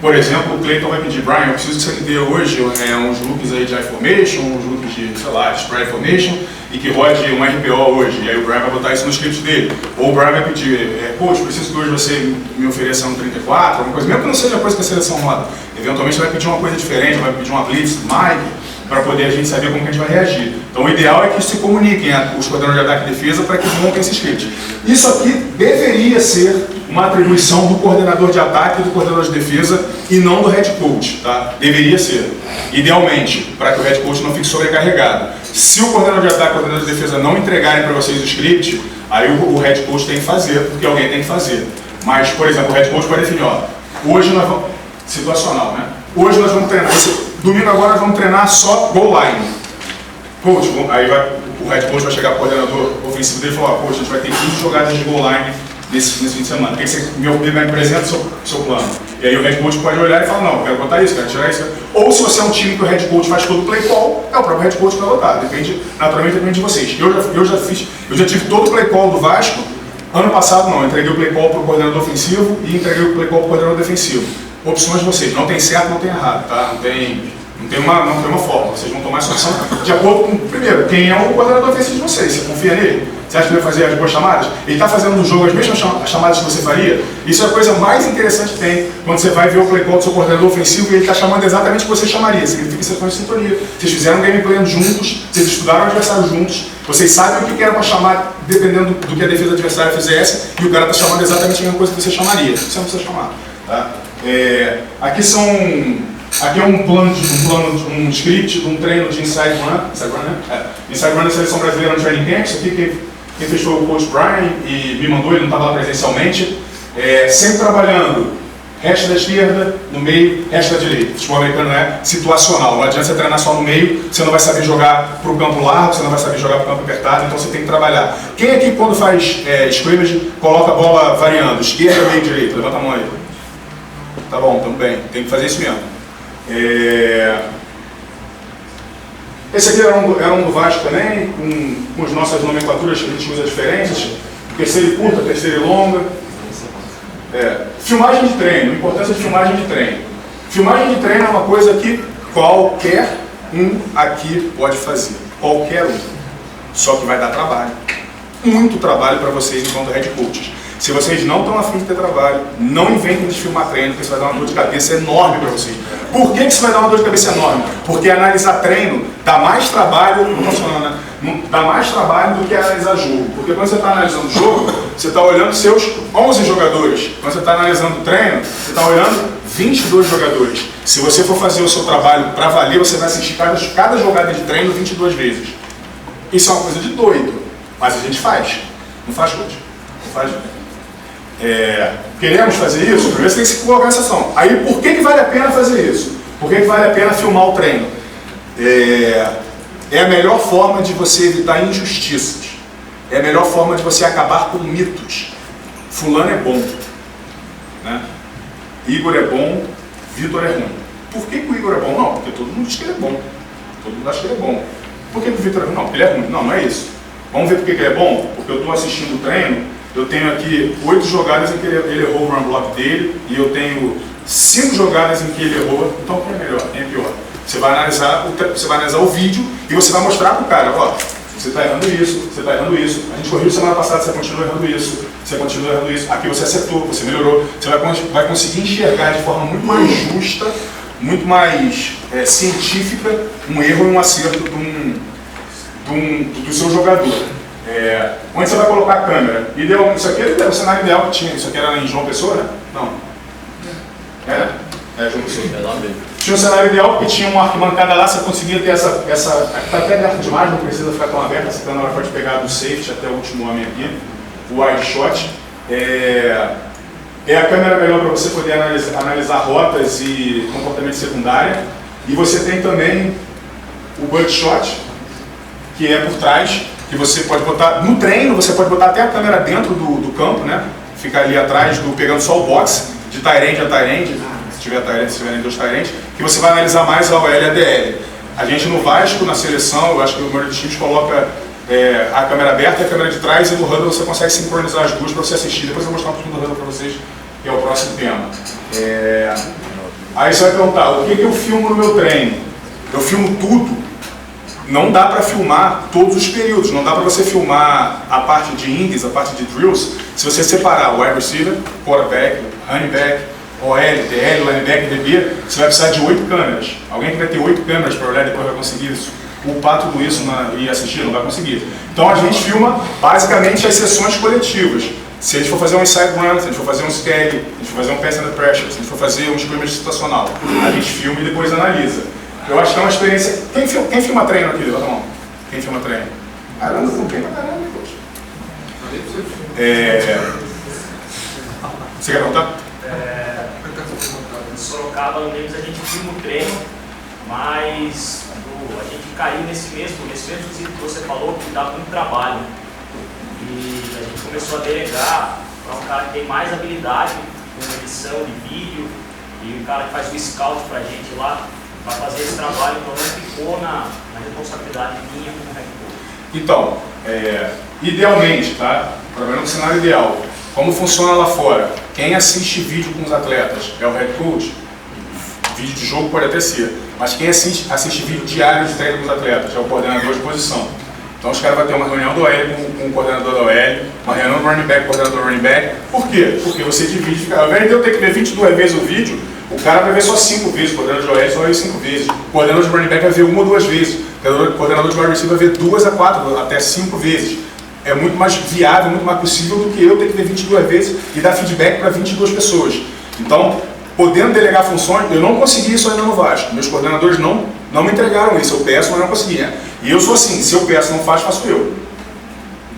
Por exemplo, o Clayton vai pedir, Brian, eu preciso que você me dê hoje uns looks aí de I-formation, uns looks de, sei lá, de spread formation, e que rode um RPO hoje. E aí o Brian vai botar isso no script dele. Ou o Brian vai pedir, coach, preciso que hoje você me ofereça um 34, alguma coisa, mesmo que não seja a coisa que a seleção roda. Eventualmente vai pedir uma coisa diferente, vai pedir uma blitz do Mike, para poder a gente saber como que a gente vai reagir. Então o ideal é que se comuniquem os coordenadores de ataque e defesa para que montem esse script. Isso aqui deveria ser uma atribuição do coordenador de ataque e do coordenador de defesa e não do head coach, tá? Deveria ser. Idealmente, para que o head coach não fique sobrecarregado. Se o coordenador de ataque e o coordenador de defesa não entregarem para vocês o script, aí o head coach tem que fazer, porque alguém tem que fazer. Mas, por exemplo, o head coach pode definir, hoje nós vamos... Situacional, né? Hoje nós vamos treinar, domingo agora nós vamos treinar só goal line. Coach, aí o head coach vai chegar para o coordenador ofensivo dele e falar, coach, a gente vai ter 15 jogadas de goal line nesse fim de semana. O que você me apresenta o seu plano? E aí o head coach pode olhar e falar, não, eu quero botar isso, quero tirar isso. Ou se você é um time que o head coach faz todo o play call, é o próprio head coach que vai botar. Naturalmente depende de vocês. Eu já tive todo o play call do Vasco. Ano passado não, eu entreguei o play call para o coordenador ofensivo e entreguei o play call para o coordenador defensivo. Opções de vocês, não tem certo, não tem errado, tá? Não tem uma forma, vocês vão tomar essa opção de acordo com, primeiro, quem é o coordenador ofensivo de vocês, você confia nele? Você acha que ele vai fazer as boas chamadas? Ele está fazendo no jogo as mesmas chamadas que você faria? Isso é a coisa mais interessante que tem, quando você vai ver o play call do seu coordenador ofensivo e ele está chamando exatamente o que você chamaria, significa que vocês estão em sintonia. Vocês fizeram um gameplay juntos, vocês estudaram o adversário juntos, vocês sabem o que era para chamar, dependendo do que a defesa adversária fizesse, e o cara está chamando exatamente a mesma coisa que você chamaria. Isso não precisa chamar, tá? Aqui é um script de um treino de inside run, inside run da seleção brasileira no training camp. Isso aqui quem fez foi o coach Brian e me mandou, ele não estava lá presencialmente, sempre trabalhando resto da esquerda, no meio, resto da direita. Futebol americano é situacional, não adianta você treinar só no meio, você não vai saber jogar para o campo largo, você não vai saber jogar para o campo apertado, então você tem que trabalhar. Quem aqui quando faz scrimmage coloca a bola variando, esquerda, meio, direita? Levanta a mão aí. Tá bom, tudo bem, tem que fazer isso mesmo. Esse aqui era um do Vasco também, com as nossas nomenclaturas que a gente usa diferentes, terceira e curta, terceira e longa. Filmagem de treino, importância de filmagem de treino. Filmagem de treino é uma coisa que qualquer um aqui pode fazer, qualquer um. Só que vai dar trabalho, muito trabalho para vocês enquanto head coaches. Se vocês não estão afim de ter trabalho, não inventem de filmar treino, porque isso vai dar uma dor de cabeça enorme para vocês. Por que isso vai dar uma dor de cabeça enorme? Porque analisar treino dá mais trabalho, não funciona, né? Dá mais trabalho do que analisar jogo. Porque quando você está analisando o jogo, você está olhando seus 11 jogadores. Quando você está analisando o treino, você está olhando 22 jogadores. Se você for fazer o seu trabalho para valer, você vai assistir cada jogada de treino 22 vezes. Isso é uma coisa de doido, mas a gente faz. Não faz hoje. Não faz. Queremos fazer isso? Primeiro você tem que se colocar nessa ação. Aí, por que vale a pena fazer isso? Por que vale a pena filmar o treino? É a melhor forma de você evitar injustiças. É a melhor forma de você acabar com mitos. Fulano é bom, né? Igor é bom, Vitor é ruim. Por que o Igor é bom? Não, porque todo mundo diz que ele é bom. Todo mundo acha que ele é bom. Por que o Vitor é ruim? Não, porque ele é ruim. Não, não é isso. Vamos ver por que ele é bom? Porque eu estou assistindo o treino, eu tenho aqui 8 jogadas em que ele errou o run block dele, e eu tenho 5 jogadas em que ele errou. Então quem é melhor? Quem é pior? Você vai analisar o vídeo e você vai mostrar para o cara, ó, você está errando isso, você está errando isso. A gente corrigiu semana passada, você continua errando isso, você continua errando isso. Aqui você acertou, você melhorou. Você vai conseguir enxergar de forma muito mais justa, muito mais científica, um erro e um acerto do seu jogador. Onde você vai colocar a câmera? Isso aqui é o cenário ideal que tinha. Isso aqui era em João Pessoa, né? Não. João Pessoa. Tinha um cenário ideal porque tinha uma arquibancada lá, você conseguia ter essa está até aberto demais, não precisa ficar tão aberta, você está na hora de pegar do safety até o último homem aqui, o wide shot. A câmera melhor para você poder analisar rotas e comportamento secundário. E você tem também o butt shot, que é por trás, que você pode botar no treino, você pode botar até a câmera dentro do campo, né? Ficar ali atrás, pegando só o box, de tight end a tight end, se tiverem 2 tight ends, que você vai analisar mais a OL e a DL. A gente no Vasco, na seleção, eu acho que o maioria dos times coloca a câmera aberta e a câmera de trás, e no huddle você consegue sincronizar as duas para você assistir. Depois eu vou mostrar um pouquinho do huddle para vocês, que é o próximo tema. Aí você vai perguntar, o que eu filmo no meu treino? Eu filmo tudo. Não dá para filmar todos os períodos, não dá para você filmar a parte de indies, a parte de drills, se você separar o wide receiver, quarterback, running back, OL, DL, linebacker, DB, você vai precisar de 8 câmeras. Alguém que vai ter 8 câmeras para olhar depois vai conseguir upar tudo isso e assistir? Não vai conseguir. Então a gente filma basicamente as sessões coletivas. Se a gente for fazer um inside run, se a gente for fazer um scale, se a gente for fazer um pass under pressure, se a gente for fazer um scrimmage situacional, a gente filma e depois analisa. Eu acho que é uma experiência... Quem filma treino aqui? Levanta a mão. Quem filma treino? Caramba, não tem pra caramba, poxa. Você quer perguntar? Em Sorocaba, no Neves, a gente filma o treino, mas a gente caiu nesse mesmo quesito que você falou, que dá muito trabalho. E a gente começou a delegar para um cara que tem mais habilidade com edição de vídeo, e o cara que faz o scout para a gente lá, para fazer esse trabalho, então não ficou na responsabilidade minha como head coach. Então, idealmente, tá? Trabalhando no cenário ideal, como funciona lá fora? Quem assiste vídeo com os atletas é o head coach. Vídeo de jogo pode até ser, mas quem assiste vídeo diário de treino com os atletas é o coordenador de posição. Então os caras vão ter uma reunião do OL com o coordenador da OL, uma reunião do running back com o coordenador do running back. Por quê? Porque você divide, ao invés de eu ter que ver 22 vezes o vídeo, o cara vai ver só 5 vezes, o coordenador de OL só vai ver 5 vezes. O coordenador de running back vai ver 1 ou 2 vezes. O coordenador de wide receiver vai ver 2 a 4, até 5 vezes. É muito mais viável, muito mais possível do que eu ter que ver 22 vezes e dar feedback para 22 pessoas. Então, podendo delegar funções, eu não consegui isso ainda no Vasco. Meus coordenadores não me entregaram isso. Eu peço, mas não conseguia. E eu sou assim, se eu peço não faz, faço eu.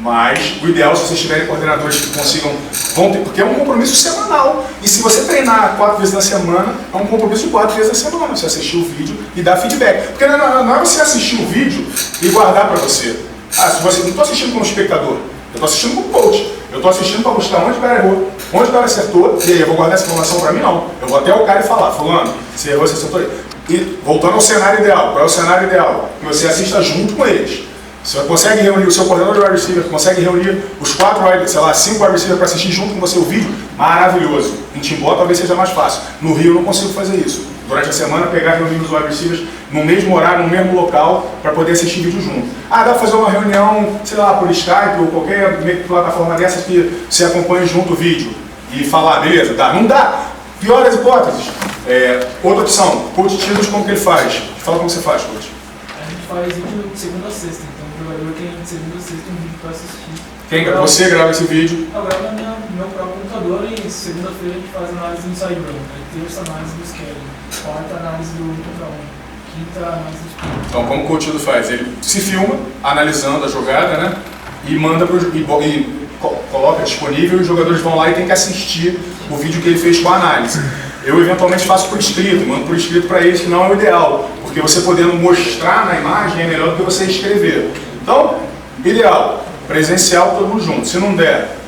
Mas o ideal, se vocês tiverem coordenadores que consigam, vão ter, porque é um compromisso semanal. E se você treinar 4 vezes na semana, é um compromisso 4 vezes na semana. Você assistir o vídeo e dar feedback. Porque não é você assistir o vídeo e guardar para você. Se você não estou assistindo como espectador, eu estou assistindo como coach. Eu estou assistindo para buscar onde o cara errou, onde o cara acertou, e aí eu vou guardar essa informação para mim, não. Eu vou até o cara e falar, fulano, você errou, você acertou aí. E voltando ao cenário ideal, qual é o cenário ideal? Que você assista junto com eles. Você consegue reunir o seu coordenador de wide receiver, consegue reunir os 5 wide receivers para assistir junto com você o vídeo, maravilhoso. Em Timbó talvez seja mais fácil. No Rio eu não consigo fazer isso. Durante a semana, pegar e reunir os wide receivers no mesmo horário, no mesmo local, para poder assistir vídeo junto. Dá para fazer uma reunião, sei lá, por Skype ou qualquer plataforma dessas que você acompanhe junto o vídeo e falar, beleza, dá. Não dá. Pior das hipóteses. Outra opção, coach Tidos, como que ele faz? Fala como você faz, coach. A gente faz vídeo de segunda a sexta, então o jogador tem de segunda a sexta um vídeo para assistir. Você grava esse vídeo? Eu gravo no meu próprio computador e segunda-feira a gente faz análise do inside run, terça análise do schedule, quarta análise do contra 1, quinta análise do sprint. Então, como o coach Tido faz? Ele se filma analisando a jogada, né? E manda e coloca disponível e os jogadores vão lá e tem que assistir o vídeo que ele fez com a análise. Eu eventualmente faço por escrito, mando por escrito para eles, que não é o ideal, porque você podendo mostrar na imagem é melhor do que você escrever. Então, ideal, presencial todo mundo junto. Se não der,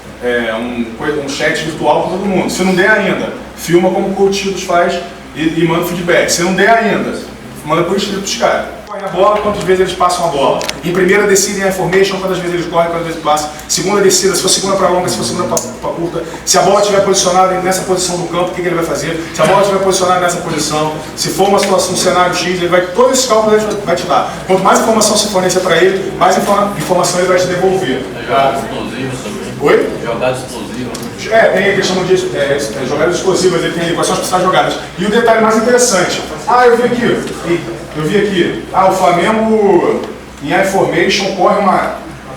um chat virtual com todo mundo. Se não der ainda, filma como o coach Tidos faz e manda feedback. Se não der ainda, manda por escrito para os caras. Correm a bola, quantas vezes eles passam a bola. Em primeira decidem a formation, quantas vezes eles correm, quantas vezes passam. Segunda decida, se for segunda para longa, se for segunda para curta. Se a bola estiver posicionada nessa posição do campo, o que ele vai fazer? Se a bola estiver posicionada nessa posição, se for uma situação, um cenário X, ele vai, todos esses cálculos ele vai te dar. Quanto mais informação você fornecer para ele, mais informação ele vai te devolver. Jogadas explosivas também. Oi? Jogadas explosivas. Tem que chamam de jogadas explosivas, ele tem quais são as principais jogadas. E o detalhe mais interessante, eu vi aqui, o Flamengo em I-Formation corre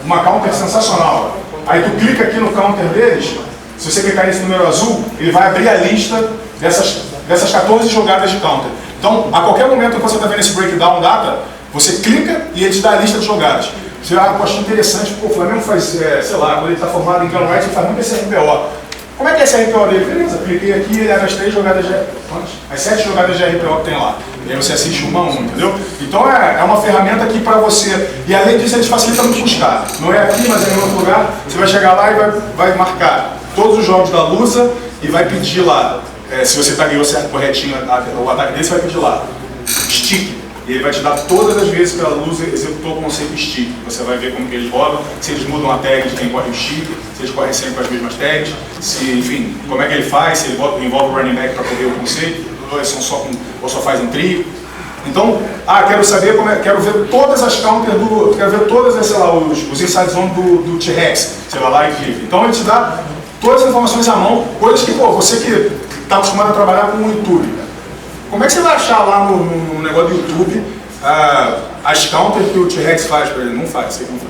uma counter sensacional. Aí tu clica aqui no counter deles, se você clicar nesse número azul, ele vai abrir a lista dessas 14 jogadas de counter. Então, a qualquer momento que você está vendo esse breakdown data, você clica e ele te dá a lista de jogadas. Você acha interessante, o Flamengo faz, sei lá, quando ele está formado em Gun Rights, ele faz muito esse RPO. Como é que é esse RPO dele? Beleza, cliquei aqui, ele era as 3 jogadas de as 7 jogadas de RPO que tem lá. E aí você assiste uma a uma, entendeu? Então é uma ferramenta aqui para você. E além disso, eles facilitam muito buscar. Não é aqui, mas é em outro lugar. Você vai chegar lá e vai marcar todos os jogos da Lusa e vai pedir lá. Se você tagueou certo corretinho o ataque dele, você vai pedir lá. Stick. E ele vai te dar todas as vezes que a Lusa executou o conceito stick. Você vai ver como que eles rodam, se eles mudam a tag de quem corre o stick, se eles correm sempre com as mesmas tags, enfim, como é que ele faz, se ele envolve o running back para correr o conceito, ou só faz um trio. Então, quero saber quero ver todas as counters quero ver todas as, sei lá, os inside zone do T-Rex, você vai lá e clica. Então ele te dá todas as informações à mão, coisas que, você que está acostumado a trabalhar com o YouTube. Como é que você vai achar lá no negócio do YouTube as counters que o T-Rex faz, por exemplo? Não faz, sei que não faz.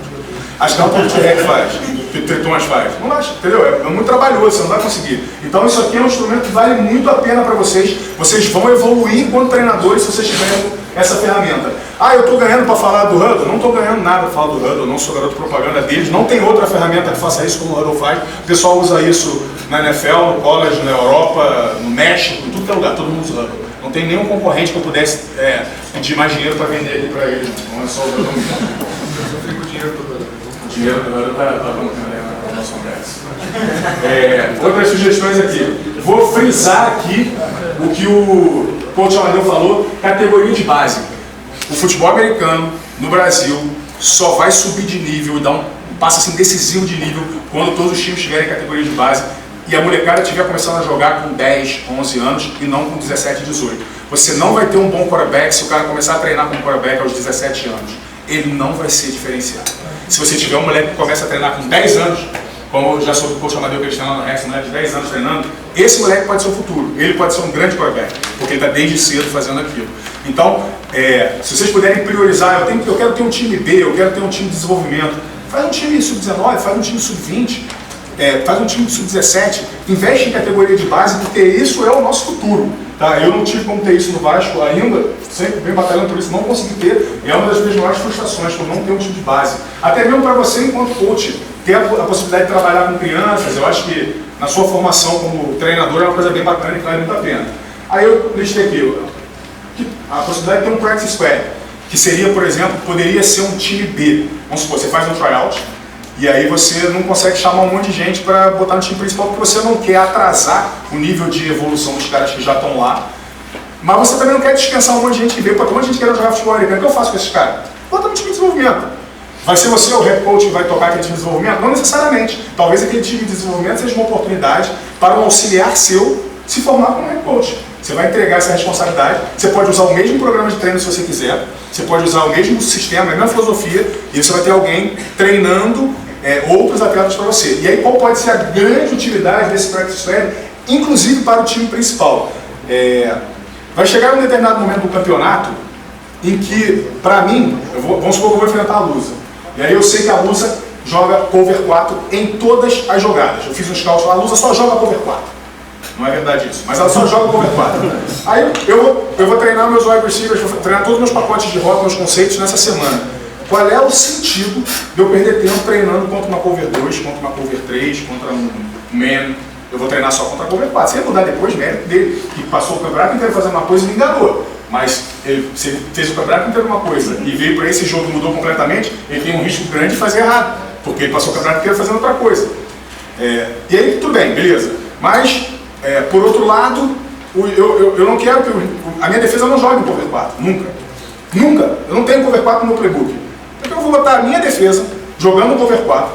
As counters que o T-Rex faz, que o Tritões faz. Não acha, entendeu? É muito trabalhoso, você não vai conseguir. Então isso aqui é um instrumento que vale muito a pena para vocês. Vocês vão evoluir enquanto treinadores se vocês tiverem essa ferramenta. Eu estou ganhando para falar do Hudl? Não estou ganhando nada para falar do Hudl, eu não sou garoto propaganda deles. Não tem outra ferramenta que faça isso como o Hudl faz. O pessoal usa isso na NFL, no college, na Europa, no México, em tudo que é lugar, todo mundo usa o Hudl. Não tem nenhum concorrente que eu pudesse pedir mais dinheiro para vender ele para eles. Não é só o Hudl. Eu fico com o dinheiro do Hudl. O dinheiro do Hudl está na nossa conversa. Outras sugestões aqui. Vou frisar aqui o que o coach Amadeu falou, categoria de base. O futebol americano, no Brasil, só vai subir de nível e dar um passo assim, decisivo de nível quando todos os times tiverem categoria de base e a molecada estiver começando a jogar com 10, 11 anos e não com 17, 18. Você não vai ter um bom quarterback se o cara começar a treinar como quarterback aos 17 anos. Ele não vai ser diferenciado. Se você tiver um moleque que começa a treinar com 10 anos, como eu já soube o coach Amadeu que eles estão lá no Rex, um moleque de 10 anos treinando, esse moleque pode ser o futuro. Ele pode ser um grande quarterback, porque ele está desde cedo fazendo aquilo. Então, se vocês puderem priorizar, eu quero ter um time B, eu quero ter um time de desenvolvimento, faz um time sub-19, faz um time sub-20, faz um time de sub-17, investe em categoria de base, porque isso é o nosso futuro. Tá? Eu não tive como ter isso no Vasco ainda, sempre venho batalhando por isso, não consegui ter, é uma das minhas maiores frustrações, por não ter um time de base. Até mesmo para você enquanto coach, ter a possibilidade de trabalhar com crianças, eu acho que na sua formação como treinador é uma coisa bem bacana e vale muito a pena. Aí eu listei aqui, a possibilidade de ter um practice squad, que seria, por exemplo, poderia ser um time B. Vamos supor, você faz um tryout, e aí você não consegue chamar um monte de gente para botar no time principal, porque você não quer atrasar o nível de evolução dos caras que já estão lá, mas você também não quer dispensar um monte de gente que veio, porque um monte de gente quer jogar futebol americano. O que eu faço com esses caras? Bota no time de desenvolvimento. Vai ser você o head coach que vai tocar aquele time de desenvolvimento? Não necessariamente. Talvez aquele time de desenvolvimento seja uma oportunidade para um auxiliar seu se formar como head coach. Você vai entregar essa responsabilidade, você pode usar o mesmo programa de treino se você quiser, você pode usar o mesmo sistema, a mesma filosofia, e você vai ter alguém treinando outros atletas para você. E aí qual pode ser a grande utilidade desse practice squad, inclusive para o time principal? Vai chegar um determinado momento do campeonato em que, para mim, vamos supor que eu vou enfrentar a Lusa. E aí eu sei que a Lusa joga cover 4 em todas as jogadas. Eu fiz um scout lá, a Lusa só joga cover 4. Não é verdade isso, mas ela só joga cover 4. Aí eu vou treinar meus wide receivers, vou treinar todos os meus pacotes de rota, meus conceitos nessa semana. Qual é o sentido de eu perder tempo treinando contra uma cover 2, contra uma cover 3, contra um man? Eu vou treinar só contra a cover 4. Se ele mudar depois, mérito dele, que passou o campeonato inteiro fazendo uma coisa e me enganou. Mas se ele fez o campeonato inteiro uma coisa e veio para esse jogo e mudou completamente, ele tem um risco grande de fazer errado, porque ele passou o campeonato inteiro fazendo outra coisa. E aí, tudo bem, beleza. Mas, por outro lado, eu não quero que a minha defesa não jogue em cover 4, nunca. Nunca. Eu não tenho cover 4 no meu playbook. Então eu vou botar a minha defesa jogando cover 4,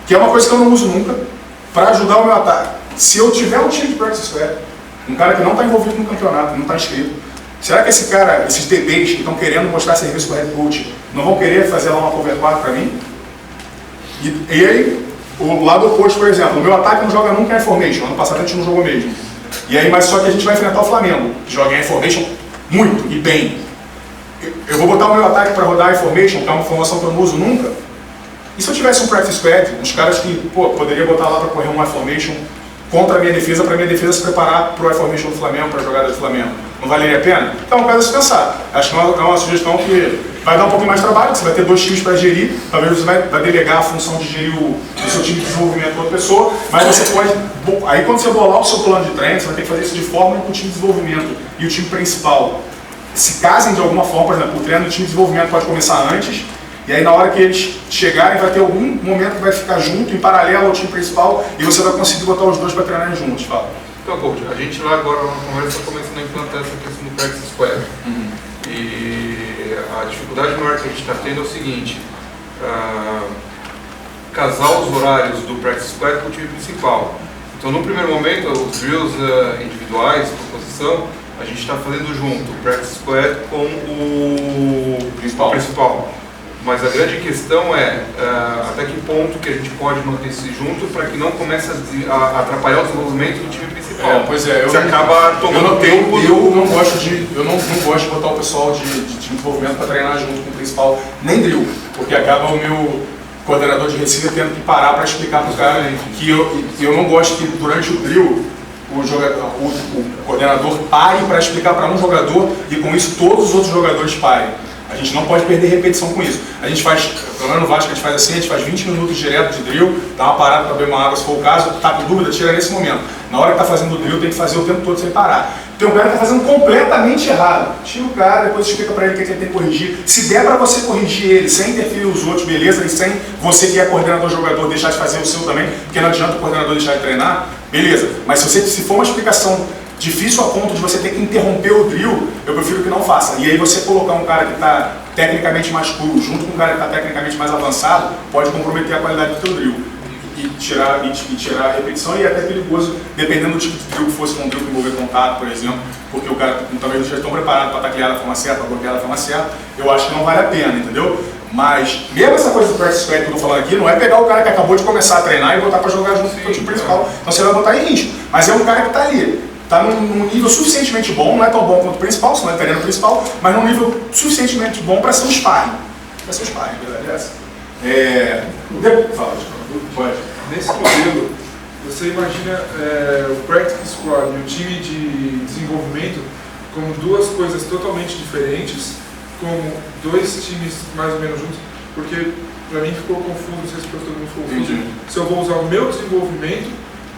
que é uma coisa que eu não uso nunca, para ajudar o meu ataque. Se eu tiver um time de practice squad, um cara que não está envolvido no campeonato, não está inscrito, será que esse cara, esses DBs que estão querendo mostrar serviço para o head coach, não vão querer fazer lá uma cover 4 para mim? E aí, o lado oposto, por exemplo, o meu ataque não joga nunca em formation, ano passado a gente não jogou mesmo. E aí, mas só que a gente vai enfrentar o Flamengo, que joga em formation muito e bem. Eu vou botar o meu ataque para rodar em formation, que é uma formação que eu não uso nunca. E se eu tivesse um practice squad, uns caras que poderia botar lá para correr um I-formation contra a minha defesa, para a minha defesa se preparar para o I-formation do Flamengo, para a jogada do Flamengo, não valeria a pena? Então é um caso a se pensar. Acho que é uma sugestão que vai dar um pouquinho mais de trabalho, você vai ter 2 times para gerir, talvez você vai delegar a função de gerir o seu time de desenvolvimento para outra pessoa, mas você pode, aí quando você bolar o seu plano de treino, você vai ter que fazer isso de forma que o time de desenvolvimento e o time principal se casem de alguma forma. Por exemplo, o treino do time de desenvolvimento pode começar antes, e aí na hora que eles chegarem vai ter algum momento que vai ficar junto, em paralelo ao time principal, e você vai conseguir botar os dois para treinarem juntos. Fala. Então, coach, a gente lá agora na conversa está começando a implantar essa questão do practice squad. E a dificuldade maior que a gente está tendo é o seguinte: casar os horários do practice squad com o time principal. Então, no primeiro momento, os drills individuais, por posição, a gente está fazendo junto o practice squad com o principal. Mas a grande questão é até que ponto que a gente pode manter isso junto para que não comece a atrapalhar o desenvolvimento do time principal. Pois é, você acaba tomando tempo. Eu não gosto de botar o pessoal de time de desenvolvimento para treinar junto com o principal, nem drill, porque acaba o meu coordenador de receiver tendo que parar para explicar para o cara que eu não gosto que durante o drill o coordenador pare para explicar para um jogador e com isso todos os outros jogadores parem. A gente não pode perder repetição com isso. A gente faz, pelo menos no Vasco, a gente faz assim, a gente faz 20 minutos direto de drill, dá uma parada para beber uma água se for o caso, tá com dúvida, tira nesse momento. Na hora que tá fazendo o drill, tem que fazer o tempo todo sem parar. Tem um cara que tá fazendo completamente errado. Tira o cara, depois explica para ele o que ele tem que corrigir. Se der para você corrigir ele sem interferir os outros, beleza, e sem você que é coordenador jogador deixar de fazer o seu também, porque não adianta o coordenador deixar de treinar, beleza. Mas se for uma explicação difícil a ponto de você ter que interromper o drill, eu prefiro que não faça. E aí você colocar um cara que está tecnicamente mais cru junto com um cara que está tecnicamente mais avançado, pode comprometer a qualidade do teu drill. E tirar a repetição, e é até perigoso, dependendo do tipo de drill que fosse, um drill que envolver contato, por exemplo, porque o cara talvez não esteja tão preparado para taclear da forma certa, para bloquear da forma certa, eu acho que não vale a pena, entendeu? Mas, mesmo essa coisa do practice squad que eu estou falando aqui, não é pegar o cara que acabou de começar a treinar e botar para jogar junto com o time principal, então você vai botar em risco. Mas é um cara que está ali, está num nível suficientemente bom, não é tão bom quanto o principal, senão é terreno principal, mas num nível suficientemente bom para ser um sparring. Para ser um sparring, beleza? Fala, pode. Nesse modelo, você imagina o practice squad e o time de desenvolvimento como duas coisas totalmente diferentes, como 2 times mais ou menos juntos, porque para mim ficou confuso, não sei se para todo mundo ficou confuso, se eu vou usar o meu desenvolvimento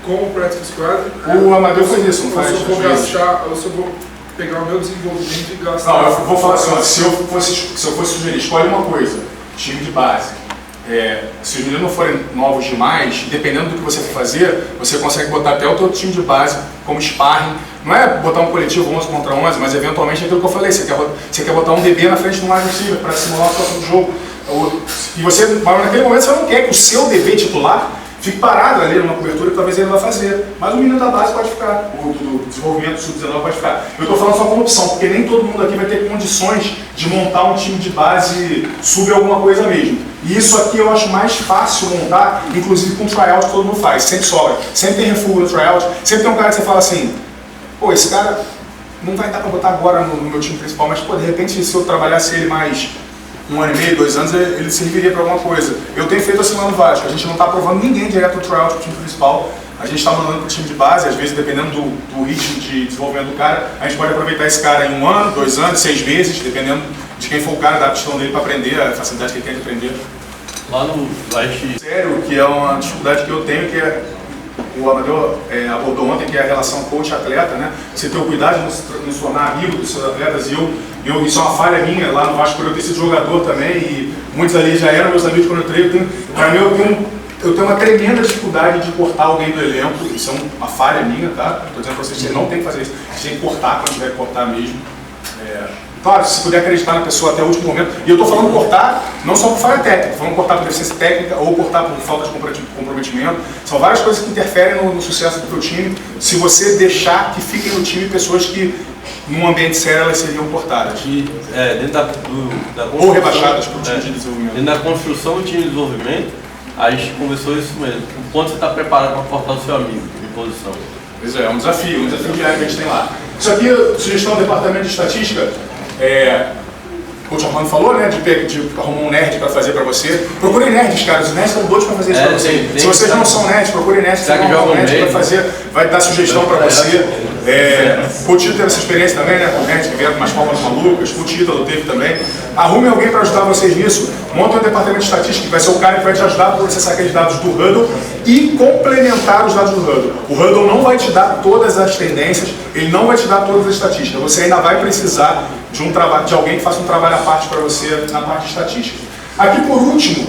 como practice squad. O Amadeu faz isso, não faz? Ou se eu vou gastar, ou se eu vou pegar o meu desenvolvimento e gastar. Não, eu vou falar assim, ó, se eu fosse sugerir, escolhe uma coisa, time de base. Se os meninos não forem novos demais, dependendo do que você for fazer, você consegue botar até o teu time de base como sparring. Não é botar um coletivo 11 contra 11, mas eventualmente é aquilo que eu falei, você quer botar um DB na frente do wide receiver para simular a situação do jogo. E você, naquele momento, você não quer que o seu DB titular fique parado ali numa cobertura que talvez ele vai fazer. Mas o menino da base pode ficar, o do desenvolvimento sub-19 pode ficar. Eu estou falando só como opção, porque nem todo mundo aqui vai ter condições de montar um time de base sub alguma coisa mesmo. E isso aqui eu acho mais fácil montar, inclusive com tryout que todo mundo faz, sempre sobra. Sempre tem refúgio no tryout, sempre tem um cara que você fala assim, pô, esse cara não vai dar para botar agora no meu time principal, mas pô, de repente se eu trabalhasse ele mais 1 ano e meio, 2 anos, ele serviria para alguma coisa. Eu tenho feito assim lá no Vasco, a gente não está aprovando ninguém direto no tryout para o time principal, a gente está mandando para o time de base, às vezes dependendo do ritmo de desenvolvimento do cara, a gente pode aproveitar esse cara em 1 ano, 2 anos, 6 meses, dependendo de quem for o cara, da aptidão dele para aprender, a facilidade que ele tem de aprender. Lá no Leste. Sério, que é uma dificuldade que eu tenho, que é o Amadeu abordou ontem, que é a relação coach-atleta, né? Você ter o cuidado de nos tornar amigo dos seus atletas, e isso é uma falha minha lá no Vasco, por eu ter sido jogador também, e muitos ali já eram meus amigos quando eu treino. Para mim, eu tenho uma tremenda dificuldade de cortar alguém do elenco, isso é uma falha minha, tá? Estou dizendo para vocês que você não tem que fazer isso, você tem que cortar quando tiver que cortar mesmo. Claro, se puder acreditar na pessoa até o último momento, e eu estou falando cortar não só por falha técnica, estou falando cortar por deficiência técnica ou cortar por falta de comprometimento. São várias coisas que interferem no sucesso do teu time, se você deixar que fiquem no time pessoas que, num ambiente sério, elas seriam cortadas. Ou rebaixadas para o time de desenvolvimento. Dentro da construção do time de desenvolvimento, a gente conversou isso mesmo. O quanto você está preparado para cortar o seu amigo em posição? Pois é um desafio diário que a gente tem lá. Isso aqui, sugestão do Departamento de Estatística, o Coach Armando falou, né, de arrumar um nerd para fazer para você. Procurem nerds, cara, os nerds estão doidos para fazer isso para você. Se vocês não são nerds, procurem nerds que vão para fazer, vai dar sugestão para você. O Tito teve essa experiência também, né, com nerds que vieram mais fórmulas malucas, o Tito teve também. Arrume alguém para ajudar vocês nisso, monta um departamento de estatística que vai ser o cara que vai te ajudar a processar aqueles dados do Hudl e complementar os dados do Hudl. O Hudl não vai te dar todas as tendências, ele não vai te dar todas as estatísticas, você ainda vai precisar de alguém que faça um trabalho à parte para você na parte de estatística. Aqui por último,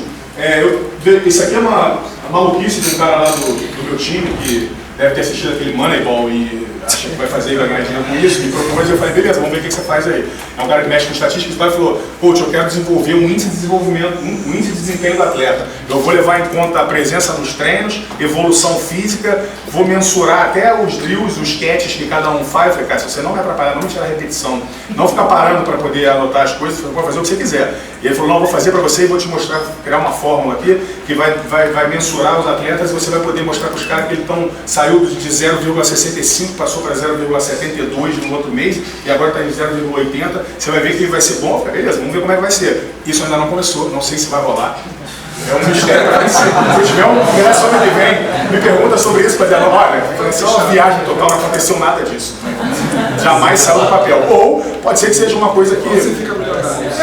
isso aqui é uma maluquice de um cara lá do meu time que deve ter assistido aquele Moneyball e acha que vai fazer e vai ganhar dinheiro com isso, me propôs e eu falei, beleza, vamos ver o que você faz aí. É um cara que mexe com estatística e falou, coach, eu quero desenvolver um índice de desenvolvimento, um índice de desempenho do atleta. Eu vou levar em conta a presença nos treinos, evolução física, vou mensurar até os drills, os catches que cada um faz. Eu falei, cara, se você não me atrapalhar, não me tirar a repetição, não ficar parando para poder anotar as coisas, você pode fazer o que você quiser. E ele falou, não, eu vou fazer para você e vou te mostrar, criar uma fórmula aqui que vai mensurar os atletas e você vai poder mostrar para os caras que eles saiu de 0,65, passou para 0,72 no outro mês e agora está em 0,80. Você vai ver que vai ser bom, beleza, vamos ver como é que vai ser. Isso ainda não começou, não sei se vai rolar. É um mistério para mim. Se tiver um ingresso ano que vem, me pergunta sobre isso, para dizer, olha, vai ser uma viagem total, não aconteceu nada disso. Jamais saiu do papel. Ou pode ser que seja uma coisa que...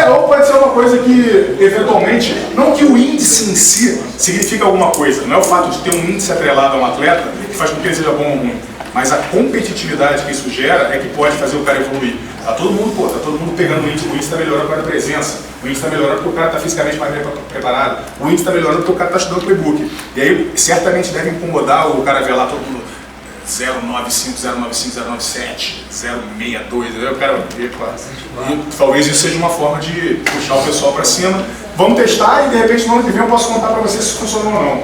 ou pode ser uma coisa que, eventualmente, não que o índice em si significa alguma coisa, não é o fato de ter um índice atrelado a um atleta que faz com que ele seja bom ou ruim, mas a competitividade que isso gera é que pode fazer o cara evoluir. Tá todo mundo pegando o índice está melhorando por causa da presença, o índice está melhorando porque o cara está fisicamente mais bem preparado, o índice está melhorando porque o cara está estudando o playbook. E aí, certamente deve incomodar o cara ver lá todo mundo 095, 095, 097, 062, eu quero ver, e talvez isso seja uma forma de puxar o pessoal para cima. Vamos testar e de repente no ano que vem eu posso contar para vocês se funcionou ou não.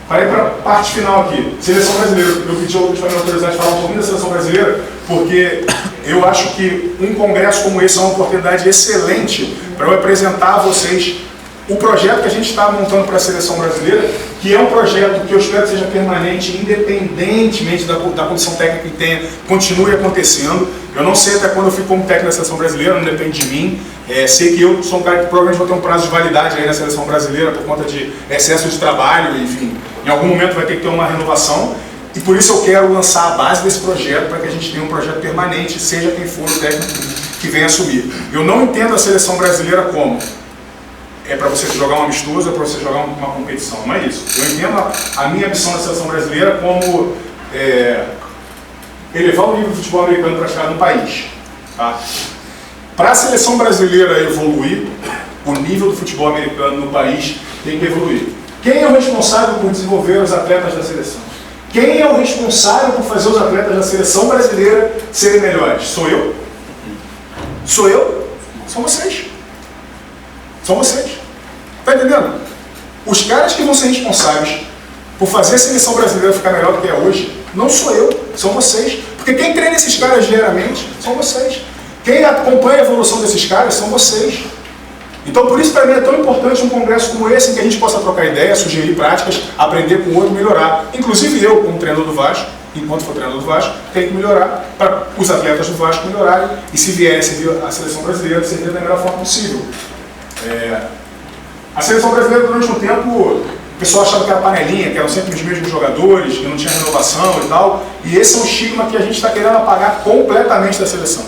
Parei para a parte final aqui, seleção brasileira. Eu pedi ao Luiz para me autorizar de falar um pouquinho da seleção brasileira, porque eu acho que um congresso como esse é uma oportunidade excelente para eu apresentar a vocês o projeto que a gente está montando para a seleção brasileira, que é um projeto que eu espero que seja permanente, independentemente da condição técnica que continue acontecendo. Eu não sei até quando eu fico como técnico da seleção brasileira, não depende de mim. Sei que eu sou um cara que provavelmente vou ter um prazo de validade aí na seleção brasileira por conta de excesso de trabalho, enfim. Em algum momento vai ter que ter uma renovação. E por isso eu quero lançar a base desse projeto para que a gente tenha um projeto permanente, seja quem for o técnico que venha assumir. Eu não entendo a seleção brasileira como é para você jogar um amistoso, é para você jogar uma competição. Não é isso. Eu entendo a minha missão na seleção brasileira como elevar o nível do futebol americano praticado no país. Tá? Para a seleção brasileira evoluir, o nível do futebol americano no país tem que evoluir. Quem é o responsável por desenvolver os atletas da seleção? Quem é o responsável por fazer os atletas da seleção brasileira serem melhores? Sou eu? Sou eu? São vocês. São vocês. Tá entendendo? Os caras que vão ser responsáveis por fazer a seleção brasileira ficar melhor do que é hoje, não sou eu, são vocês. Porque quem treina esses caras diariamente são vocês. Quem acompanha a evolução desses caras são vocês. Então, por isso, para mim, é tão importante um congresso como esse, em que a gente possa trocar ideias, sugerir práticas, aprender com o outro, melhorar. Inclusive eu, como treinador do Vasco, enquanto for treinador do Vasco, tenho que melhorar para os atletas do Vasco melhorarem e, se vierem servir a seleção brasileira, servir da melhor forma possível. A seleção brasileira, durante um tempo, o pessoal achava que era panelinha, que eram sempre os mesmos jogadores, que não tinha renovação e tal. E esse é um estigma que a gente está querendo apagar completamente da seleção.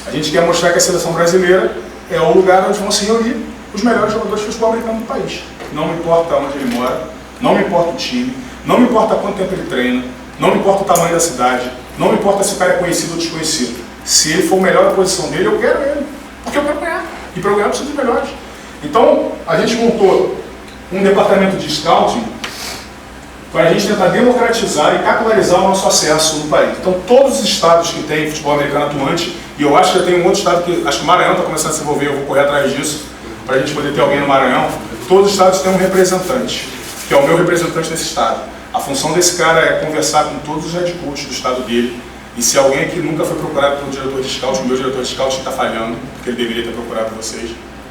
A gente quer mostrar que a seleção brasileira é o lugar onde vão se reunir os melhores jogadores de futebol americano do país. Não me importa onde ele mora, não me importa o time, não me importa quanto tempo ele treina, não me importa o tamanho da cidade, não me importa se o cara é conhecido ou desconhecido. Se ele for o melhor da posição dele, eu quero ele, porque eu quero ganhar. E para eu ganhar, eu preciso dos melhores. Então, a gente montou um departamento de scouting para a gente tentar democratizar e capilarizar o nosso acesso no país. Então, todos os estados que têm futebol americano atuante, e eu acho que tem um outro estado que, acho que o Maranhão está começando a se envolver, eu vou correr atrás disso, para a gente poder ter alguém no Maranhão. Todos os estados têm um representante, que é o meu representante nesse estado. A função desse cara é conversar com todos os head coaches do estado dele, e se alguém aqui nunca foi procurado pelo diretor de scout, o meu diretor de scout está falhando, porque ele deveria ter procurado vocês.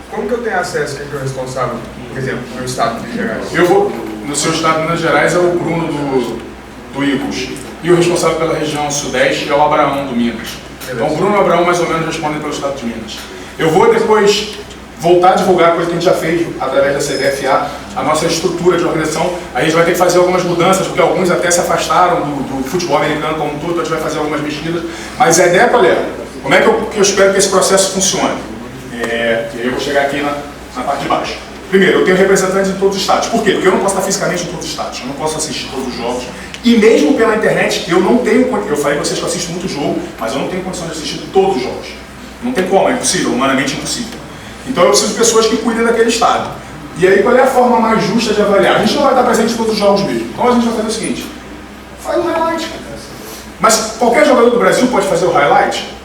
Como que eu tenho acesso, quem que é o responsável, por exemplo, no meu estado de Minas Gerais? Eu vou, no seu estado de Minas Gerais é o Bruno do Eagles. E o responsável pela região sudeste é o Abraão do Minas. Então o Bruno e o Abraão mais ou menos respondem pelo estado de Minas. Eu vou depois voltar a divulgar a coisa que a gente já fez através da CBFA, a nossa estrutura de organização. A gente vai ter que fazer algumas mudanças, porque alguns até se afastaram do futebol americano como um todo, então a gente vai fazer algumas mexidas. Mas a ideia, qual é? Como é que eu espero que esse processo funcione? E aí eu vou chegar aqui na parte de baixo. Primeiro, eu tenho representantes em todos os estados. Por quê? Porque eu não posso estar fisicamente em todos os estados. Eu não posso assistir todos os jogos. E mesmo pela internet, eu não tenho... Eu falei para vocês que eu assisto muito jogo, mas eu não tenho condição de assistir todos os jogos. Não tem como, é impossível, humanamente impossível. Então eu preciso de pessoas que cuidem daquele estado. E aí, qual é a forma mais justa de avaliar? A gente não vai estar presente em todos os jogos mesmo. Então a gente vai fazer o seguinte: faz um highlight. Mas qualquer jogador do Brasil pode fazer o highlight?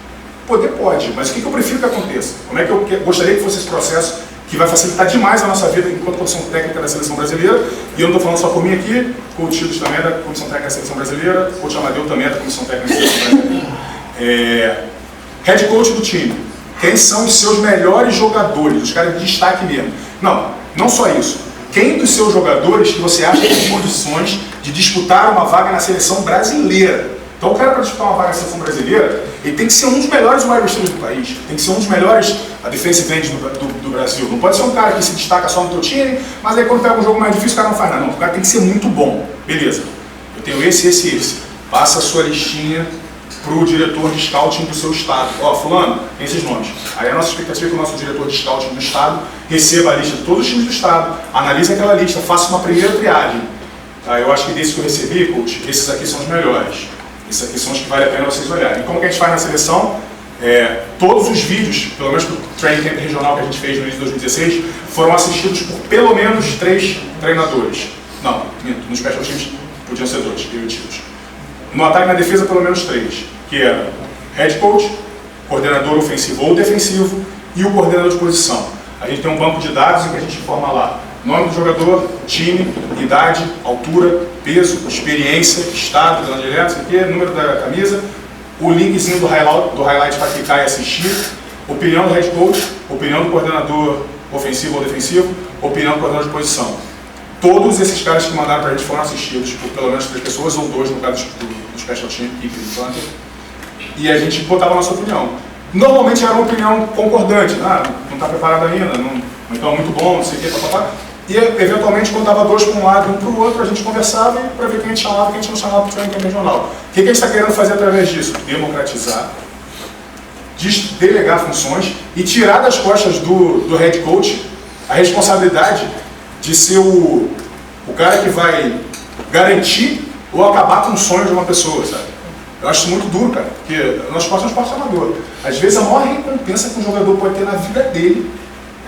Poder pode, mas o que eu prefiro que aconteça? Como é que eu gostaria que fosse esse processo que vai facilitar demais a nossa vida enquanto comissão técnica da seleção brasileira? E eu não estou falando só por mim aqui, o Chiles também é da comissão técnica da seleção brasileira, o coach Amadeu também é da comissão técnica da seleção brasileira. Head coach do time. Quem são os seus melhores jogadores, os caras de destaque mesmo? Não só isso. Quem dos seus jogadores que você acha que tem condições de disputar uma vaga na seleção brasileira? Então o cara, para disputar uma vaga na seleção brasileira, ele tem que ser um dos melhores wide receivers do país, tem que ser um dos melhores defensive ends do Brasil. Não pode ser um cara que se destaca só no teu time, mas aí quando pega um jogo mais difícil o cara não faz nada. Não, o cara tem que ser muito bom. Beleza, eu tenho esse. Passa a sua listinha para o diretor de scouting do seu estado. Ó, fulano, tem esses nomes. Aí a nossa expectativa é que o nosso diretor de scouting do estado receba a lista de todos os times do estado, analise aquela lista, faça uma primeira triagem. Eu acho que desses que eu recebi, coach, esses aqui são os melhores. Esses aqui são os que vale a pena vocês olharem. E como que a gente faz na seleção? Todos os vídeos, pelo menos do training camp regional que a gente fez no início de 2016, foram assistidos por pelo menos 3 treinadores. Não, nos special teams podiam ser 2, eu e o Tilos. No ataque e na defesa, pelo menos 3, que era head coach, coordenador ofensivo ou defensivo e o coordenador de posição. A gente tem um banco de dados em que a gente informa lá nome do jogador, time, idade, altura, peso, experiência, estado, onde ele é, número da camisa, o linkzinho do highlight para clicar e assistir, opinião do head coach, opinião do coordenador ofensivo ou defensivo, opinião do coordenador de posição. Todos esses caras que mandaram para a gente foram assistidos por pelo menos 3 pessoas, ou 2 no caso do Special Team e a gente botava a nossa opinião. Normalmente era uma opinião concordante, não está preparado ainda, então é muito bom, não sei o que, papapá. E eventualmente quando dava 2 para um lado e 1 para o outro, a gente conversava para ver quem a gente chamava e quem a gente não chamava para o training regional. O que a gente está querendo fazer através disso? Democratizar, delegar funções e tirar das costas do head coach a responsabilidade de ser o cara que vai garantir ou acabar com o sonho de uma pessoa, sabe? Eu acho isso muito duro, cara, porque o nosso esporte é um esporte amador. Às vezes a maior recompensa que um jogador pode ter na vida dele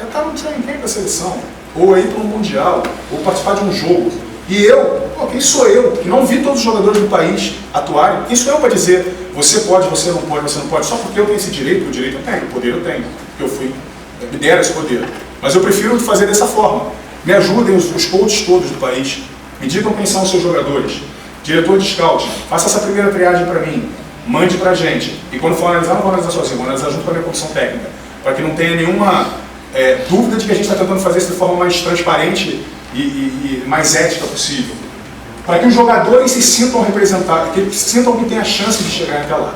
é estar no training camp da seleção, ou ir para um mundial, ou participar de um jogo. E eu, quem sou eu, que não vi todos os jogadores do país atuarem, quem sou eu para dizer você pode, você não pode, só porque eu tenho esse direito, o direito eu tenho, o poder eu tenho, porque me deram esse poder. Mas eu prefiro fazer dessa forma. Me ajudem os coaches todos do país, me digam quem são os seus jogadores. Diretor de scouting, faça essa primeira triagem para mim, mande para a gente. E quando for analisar, não vou analisar sozinho, vou analisar junto com a minha comissão técnica, para que não tenha nenhuma dúvida de que a gente está tentando fazer isso de forma mais transparente e mais ética possível. Para que os jogadores se sintam representados, que sintam que tem a chance de chegar até lá.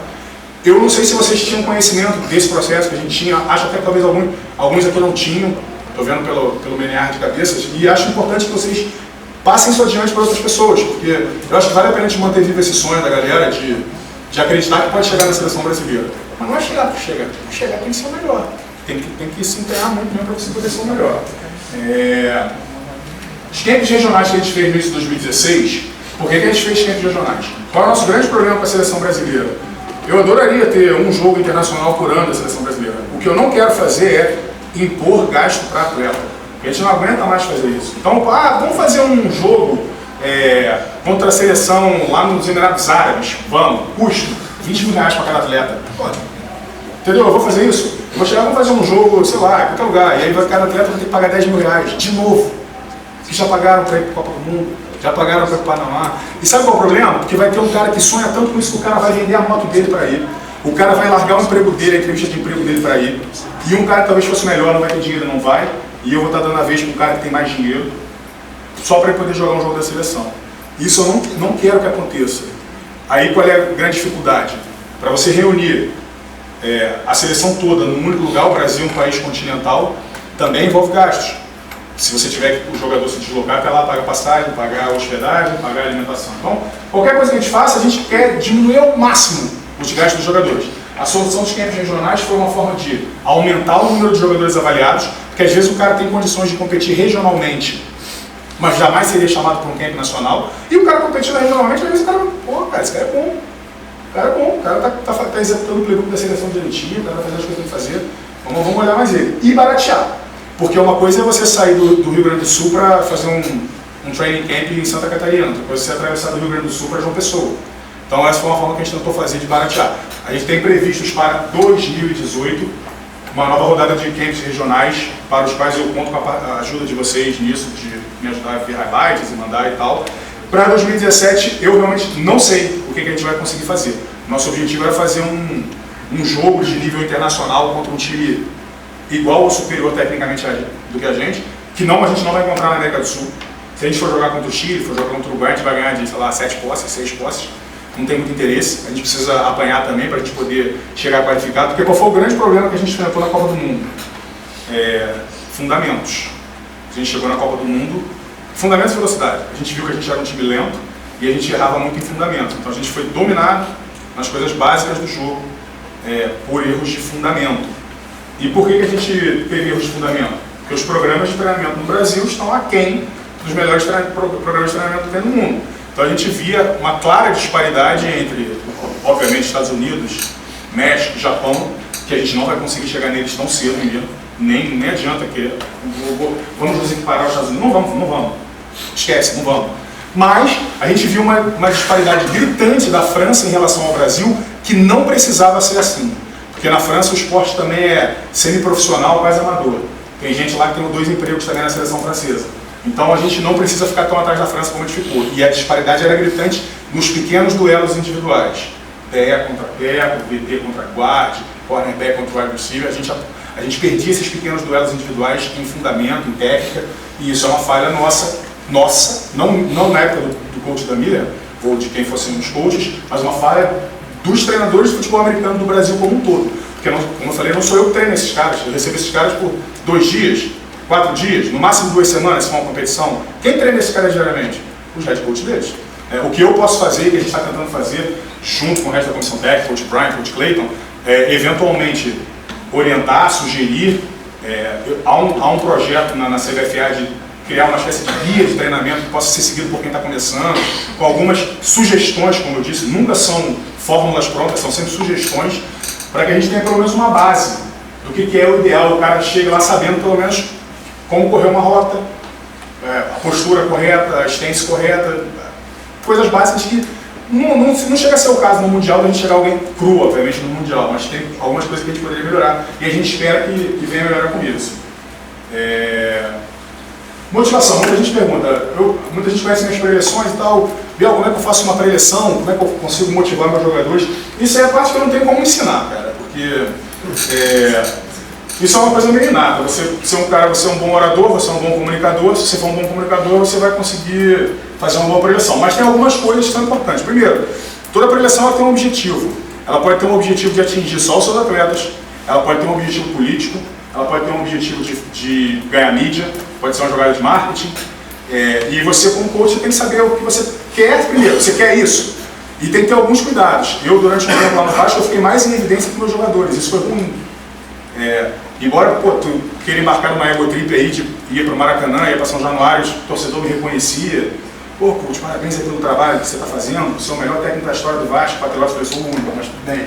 Eu não sei se vocês tinham conhecimento desse processo que a gente tinha, acho até que talvez alguns aqui não tinham, estou vendo pelo menear de cabeças, e acho importante que vocês passem isso adiante para outras pessoas, porque eu acho que vale a pena a gente manter vivo esse sonho da galera de acreditar que pode chegar na seleção brasileira. Mas não é chegar para chegar, chegar tem que ser o melhor. Tem que se empenhar muito mesmo para você poder ser o melhor. Os campos regionais que a gente fez no início de 2016, por que a gente fez campos regionais? Qual é o nosso grande problema com a seleção brasileira? Eu adoraria ter um jogo internacional por ano da seleção brasileira. O que eu não quero fazer é impor gasto para atleta. A gente não aguenta mais fazer isso. Então, vamos fazer um jogo contra a seleção lá nos Emirados Árabes. Vamos, custo R$20 mil para cada atleta. Pode. Entendeu? Eu vou fazer isso. Eu vou chegar, vamos fazer um jogo, sei lá, em qualquer lugar. E aí cada atleta vai ter que pagar R$10 mil de novo. Que já pagaram para ir para a Copa do Mundo, já pagaram para ir para o Panamá. E sabe qual é o problema? Porque vai ter um cara que sonha tanto com isso que o cara vai vender a moto dele para ir. O cara vai largar o emprego dele, a entrevista de emprego dele para ir. E um cara que talvez fosse melhor, não vai ter dinheiro, não vai. E eu vou estar dando a vez para um cara que tem mais dinheiro, só para ele poder jogar um jogo da seleção. Isso eu não quero que aconteça. Aí qual é a grande dificuldade? Para você reunir a seleção toda num único lugar, o Brasil é um país continental, também envolve gastos. Se você tiver que o jogador se deslocar até lá, paga passagem, pagar hospedagem, pagar alimentação. Então, qualquer coisa que a gente faça, a gente quer diminuir ao máximo os gastos dos jogadores. A solução dos campos regionais foi uma forma de aumentar o número de jogadores avaliados, porque às vezes o cara tem condições de competir regionalmente, mas jamais seria chamado para um camp nacional, e o cara competindo regionalmente, às vezes o cara, cara, esse cara é bom. O cara é bom, o cara tá executando o playbook da seleção direitinho, o cara tá fazendo as coisas que tem que fazer, vamos olhar mais ele. E baratear. Porque uma coisa é você sair do Rio Grande do Sul para fazer um training camp em Santa Catarina, outra coisa é você atravessar do Rio Grande do Sul para João Pessoa. Então essa foi uma forma que a gente tentou fazer de baratear. A gente tem previstos para 2018 uma nova rodada de camps regionais, para os quais eu conto com a ajuda de vocês nisso, de me ajudar a ver highlights e mandar e tal. Para 2017 eu realmente não sei o que a gente vai conseguir fazer. Nosso objetivo era fazer um jogo de nível internacional contra um time igual ou superior tecnicamente do que a gente a gente não vai encontrar na América do Sul. Se a gente for jogar contra o Chile, for jogar contra o Uruguai, a gente vai ganhar de, sei lá, 7 posses, 6 posses. Não tem muito interesse, a gente precisa apanhar também para a gente poder chegar qualificado, porque qual foi o grande problema que a gente enfrentou na Copa do Mundo? Fundamentos. A gente chegou na Copa do Mundo, fundamentos e velocidade. A gente viu que a gente era um time lento e a gente errava muito em fundamento. Então a gente foi dominado nas coisas básicas do jogo por erros de fundamento. E por que a gente teve erros de fundamento? Porque os programas de treinamento no Brasil estão aquém dos melhores programas de treinamento que tem no mundo. Então a gente via uma clara disparidade entre, obviamente, Estados Unidos, México, Japão, que a gente não vai conseguir chegar neles tão cedo mesmo, nem adianta que vamos nos equiparar aos Estados Unidos, não vamos, esquece, não vamos. Mas a gente viu uma disparidade gritante da França em relação ao Brasil, que não precisava ser assim. Porque na França o esporte também é semiprofissional, quase amador. Tem gente lá que tem 2 empregos também na seleção francesa. Então a gente não precisa ficar tão atrás da França como a gente ficou. E a disparidade era gritante nos pequenos duelos individuais. PE contra PE, VT contra guard, cornerback contra wide receiver. A gente perdia esses pequenos duelos individuais em fundamento, em técnica, e isso é uma falha nossa, não na época do coach da Miller, ou de quem fossem os coaches, mas uma falha dos treinadores de futebol americano do Brasil como um todo. Porque, como eu falei, não sou eu que treino esses caras, eu recebo esses caras por 2 dias, 4 dias, no máximo 2 semanas, se for uma competição. Quem treina esses caras diariamente? Os head coach deles. O que eu posso fazer, que a gente está tentando fazer, junto com o resto da comissão técnica, coach Brian, coach Clayton, eventualmente orientar, sugerir, Há um projeto na CBFA de criar uma espécie de guia de treinamento que possa ser seguido por quem está começando, com algumas sugestões, como eu disse, nunca são fórmulas prontas, são sempre sugestões, para que a gente tenha pelo menos uma base do que é o ideal. O cara chega lá sabendo pelo menos como correr uma rota, a postura correta, a stance correta, coisas básicas que não chega a ser o caso no Mundial, a gente chegar alguém cru, obviamente, no Mundial, mas tem algumas coisas que a gente poderia melhorar, e a gente espera que venha melhorar com isso. Motivação, muita gente pergunta, muita gente conhece minhas preleções e tal, Biel, como é que eu faço uma preleção, como é que eu consigo motivar meus jogadores? Isso é a parte que eu não tenho como ensinar, cara, porque isso é uma coisa meio inata. Você é um bom orador, você é um bom comunicador, se você for um bom comunicador, você vai conseguir fazer uma boa preleção. Mas tem algumas coisas que são importantes. Primeiro, toda preleção ela tem um objetivo. Ela pode ter um objetivo de atingir só os seus atletas, ela pode ter um objetivo político, ela pode ter um objetivo de ganhar mídia, pode ser uma jogada de marketing. E você, como coach, tem que saber o que você quer primeiro. Você quer isso. E tem que ter alguns cuidados. Eu, durante um tempo lá no Vasco, eu fiquei mais em evidência que meus jogadores. Isso foi ruim. Embora tu queria embarcar numa ego trip aí, de ia para o Maracanã, ia para São Januário, o torcedor me reconhecia. Pô, coach, parabéns aí pelo trabalho que você está fazendo, você é o melhor técnico da história do Vasco, Patriota, eu sou o único, mas tudo bem.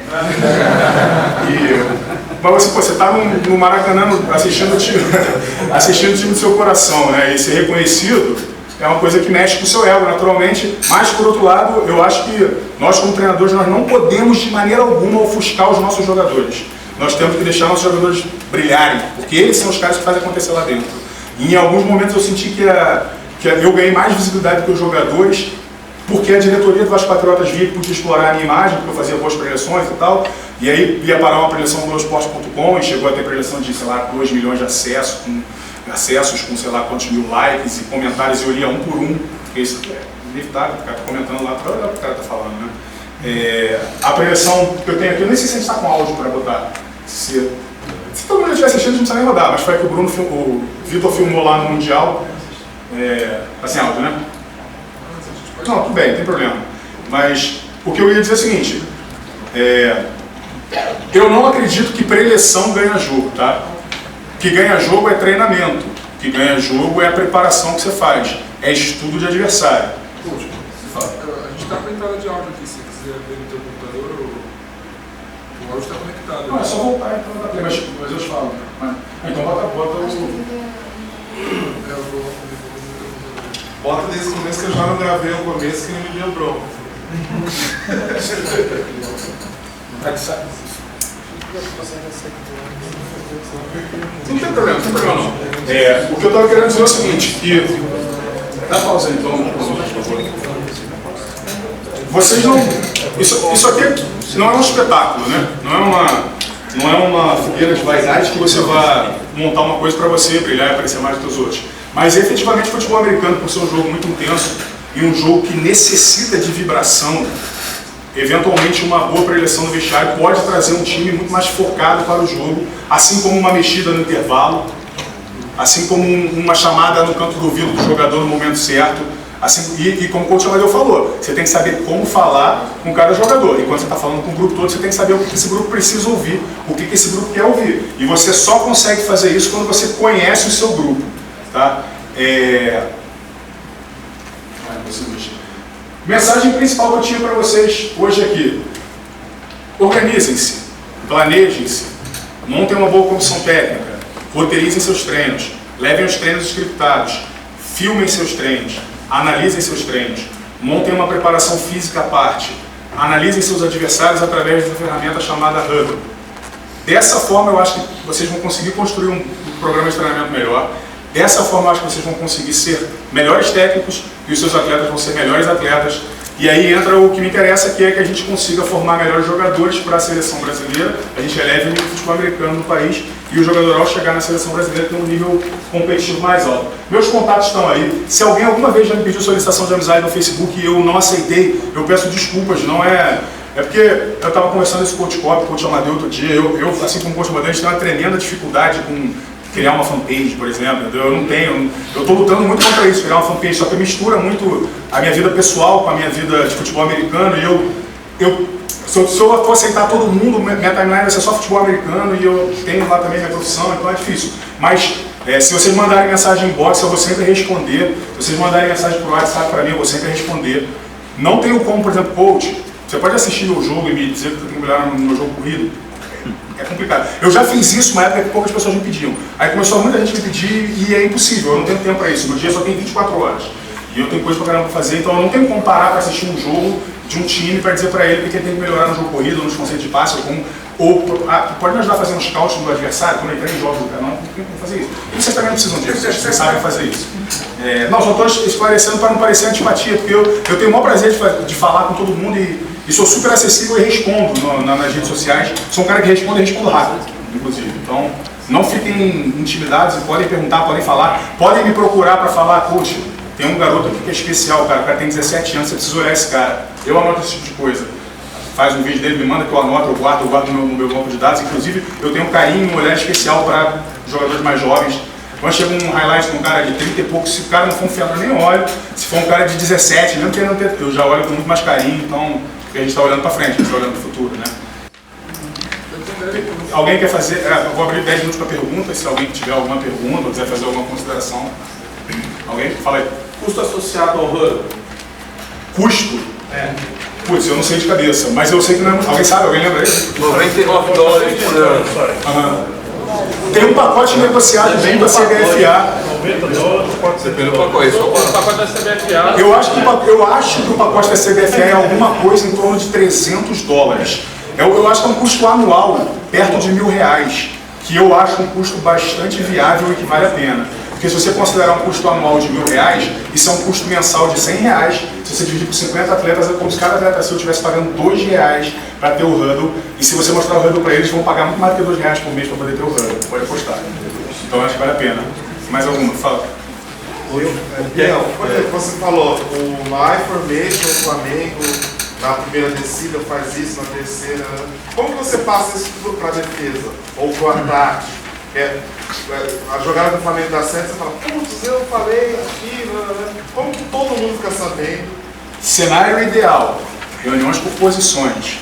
Mas você está no Maracanã assistindo o time do seu coração, né? E ser reconhecido é uma coisa que mexe com o seu ego, naturalmente. Mas, por outro lado, eu acho que nós, como treinadores, nós não podemos de maneira alguma ofuscar os nossos jogadores. Nós temos que deixar nossos jogadores brilharem, porque eles são os caras que fazem acontecer lá dentro. E em alguns momentos eu senti que eu ganhei mais visibilidade que os jogadores, porque a diretoria do Vasco Patriotas via que podia explorar a minha imagem, porque eu fazia boas preleções e tal, e aí ia parar uma preleção no Globoesporte.com e chegou a ter preleção de, sei lá, 2 milhões de acessos, com sei lá quantos mil likes e comentários, e eu lia um por um, porque isso é inevitável, o cara tá comentando lá, olha o que o cara tá falando, né? A preleção que eu tenho aqui, eu nem sei se a gente está com áudio para botar. Se todo mundo estiver assistindo, a gente não precisa nem rodar, mas foi que o Vitor filmou lá no Mundial. Tá sem áudio, né? Não, tudo bem, não tem problema. Mas o que eu ia dizer é o seguinte, eu não acredito que preleção ganha jogo, tá? O que ganha jogo é treinamento, o que ganha jogo é a preparação que você faz, é estudo de adversário. A gente está com a entrada de áudio aqui, se quiser ver no teu computador, o áudio está conectado. Não, é só voltar então da play, mas eu te falo. Então bota o... Bota desse começo que eu já não gravei o começo que ele me deu bronca. Não tem problema, não. O que eu estava querendo dizer é o seguinte, que... Dá pausa aí, então, por favor. Vocês não... Isso aqui não é um espetáculo, né? Não é uma fogueira de vaidade que você vai montar uma coisa para você brilhar e aparecer mais do que os outros. Mas efetivamente o futebol americano, por ser um jogo muito intenso e um jogo que necessita de vibração, eventualmente uma boa preleção no vestiário pode trazer um time muito mais focado para o jogo, assim como uma mexida no intervalo, assim como uma chamada no canto do ouvido do jogador no momento certo, assim, e como o coach Amadeu falou, você tem que saber como falar com cada jogador, e quando você está falando com o grupo todo, você tem que saber o que esse grupo precisa ouvir, o que esse grupo quer ouvir, e você só consegue fazer isso quando você conhece o seu grupo. Tá? Mensagem principal que eu tinha para vocês hoje aqui: organizem-se, planejem-se, montem uma boa comissão técnica, roteirizem seus treinos, levem os treinos scriptados, filmem seus treinos, analisem seus treinos, montem uma preparação física à parte, analisem seus adversários através dessa ferramenta chamada Hudl. Dessa forma eu acho que vocês vão conseguir construir um programa de treinamento melhor. Dessa forma, eu acho que vocês vão conseguir ser melhores técnicos e os seus atletas vão ser melhores atletas. E aí entra o que me interessa, que é que a gente consiga formar melhores jogadores para a seleção brasileira, a gente eleve o futebol americano no país e o jogador, ao chegar na seleção brasileira, tem um nível competitivo mais alto. Meus contatos estão aí. Se alguém alguma vez já me pediu solicitação de amizade no Facebook e eu não aceitei, eu peço desculpas, não é... É porque eu estava conversando isso com o Coach Cop, com o Coach Amadeu outro dia, eu assim como o Coach Amadeu, a gente tem uma tremenda dificuldade com criar uma fanpage, por exemplo. Eu estou lutando muito contra isso, criar uma fanpage, só que mistura muito a minha vida pessoal com a minha vida de futebol americano, e eu Se eu for aceitar todo mundo, minha timeline vai ser só futebol americano e eu tenho lá também minha profissão, então é difícil. Mas se vocês mandarem mensagem em inbox, eu vou sempre responder. Se vocês mandarem mensagem por WhatsApp para mim, eu vou sempre responder. Não tenho como, por exemplo, coach, você pode assistir meu jogo e me dizer que eu tenho que melhorar no meu jogo corrido? É complicado. Eu já fiz isso uma época que poucas pessoas me pediam. Aí começou muita gente me pedir e é impossível, eu não tenho tempo para isso. Meu dia só tem 24 horas. E eu tenho coisa pra caramba pra fazer, então eu não tenho como parar para assistir um jogo de um time para dizer para ele que ele tem que melhorar no jogo corrido, nos conceitos de passe, ou pode me ajudar a fazer um scout do adversário, quando eu entrei em jogos do canal, não tem como fazer isso. E vocês também não precisam disso, vocês sabem fazer isso. Não, só estou esclarecendo para não parecer antipatia, porque eu tenho o maior prazer de falar com todo mundo e sou super acessível e respondo nas redes sociais. Sou um cara que responde e respondo rápido, inclusive. Então, não fiquem intimidados e podem perguntar, podem falar, podem me procurar para falar, coach, tem um garoto aqui que é especial, cara, o cara tem 17 anos, você precisa olhar esse cara. Eu anoto esse tipo de coisa. Faz um vídeo dele, me manda que eu anoto, eu guardo no meu banco de dados. Inclusive, eu tenho um carinho, um olhar especial para jogadores mais jovens. Quando chega um highlight com um cara de 30 e pouco, se o cara não for um fiador, nem olho. Se for um cara de 17, mesmo querendo ter, eu já olho com muito mais carinho, então, porque a gente está olhando para frente, a gente está olhando para o futuro, né? Alguém quer fazer? Eu vou abrir 10 minutos para perguntas, se alguém tiver alguma pergunta ou quiser fazer alguma consideração. Alguém? Fala aí. Custo associado ao RAN? Custo? Putz, eu não sei de cabeça, mas eu sei que não é... Alguém sabe? Alguém lembra aí? $99 por ano. Tem um pacote negociado dentro da CBFA. Depende do pacote. O pacote da CBFA... Eu acho que o pacote da CBFA é alguma coisa em torno de $300. Eu acho que é um custo anual, perto de R$1.000, que eu acho um custo bastante viável e que vale a pena. Porque se você considerar um custo anual de R$1.000, isso é um custo mensal de R$100. Se você dividir por 50 atletas, é como se cada atleta seu estivesse pagando R$2 para ter o huddle. E se você mostrar o huddle para eles, vão pagar muito mais do que R$2 por mês para poder ter o huddle. Pode apostar. Então acho que vale a pena. Mais alguma? Fala. Você falou, o iFormation, o Flamengo, na primeira descida faz isso, na terceira. Como que você passa isso para a defesa? Ou para o ataque? A jogada do Flamengo dá certo, você fala, putz, eu falei aqui, como que todo mundo fica sabendo? Cenário ideal, reuniões por posições,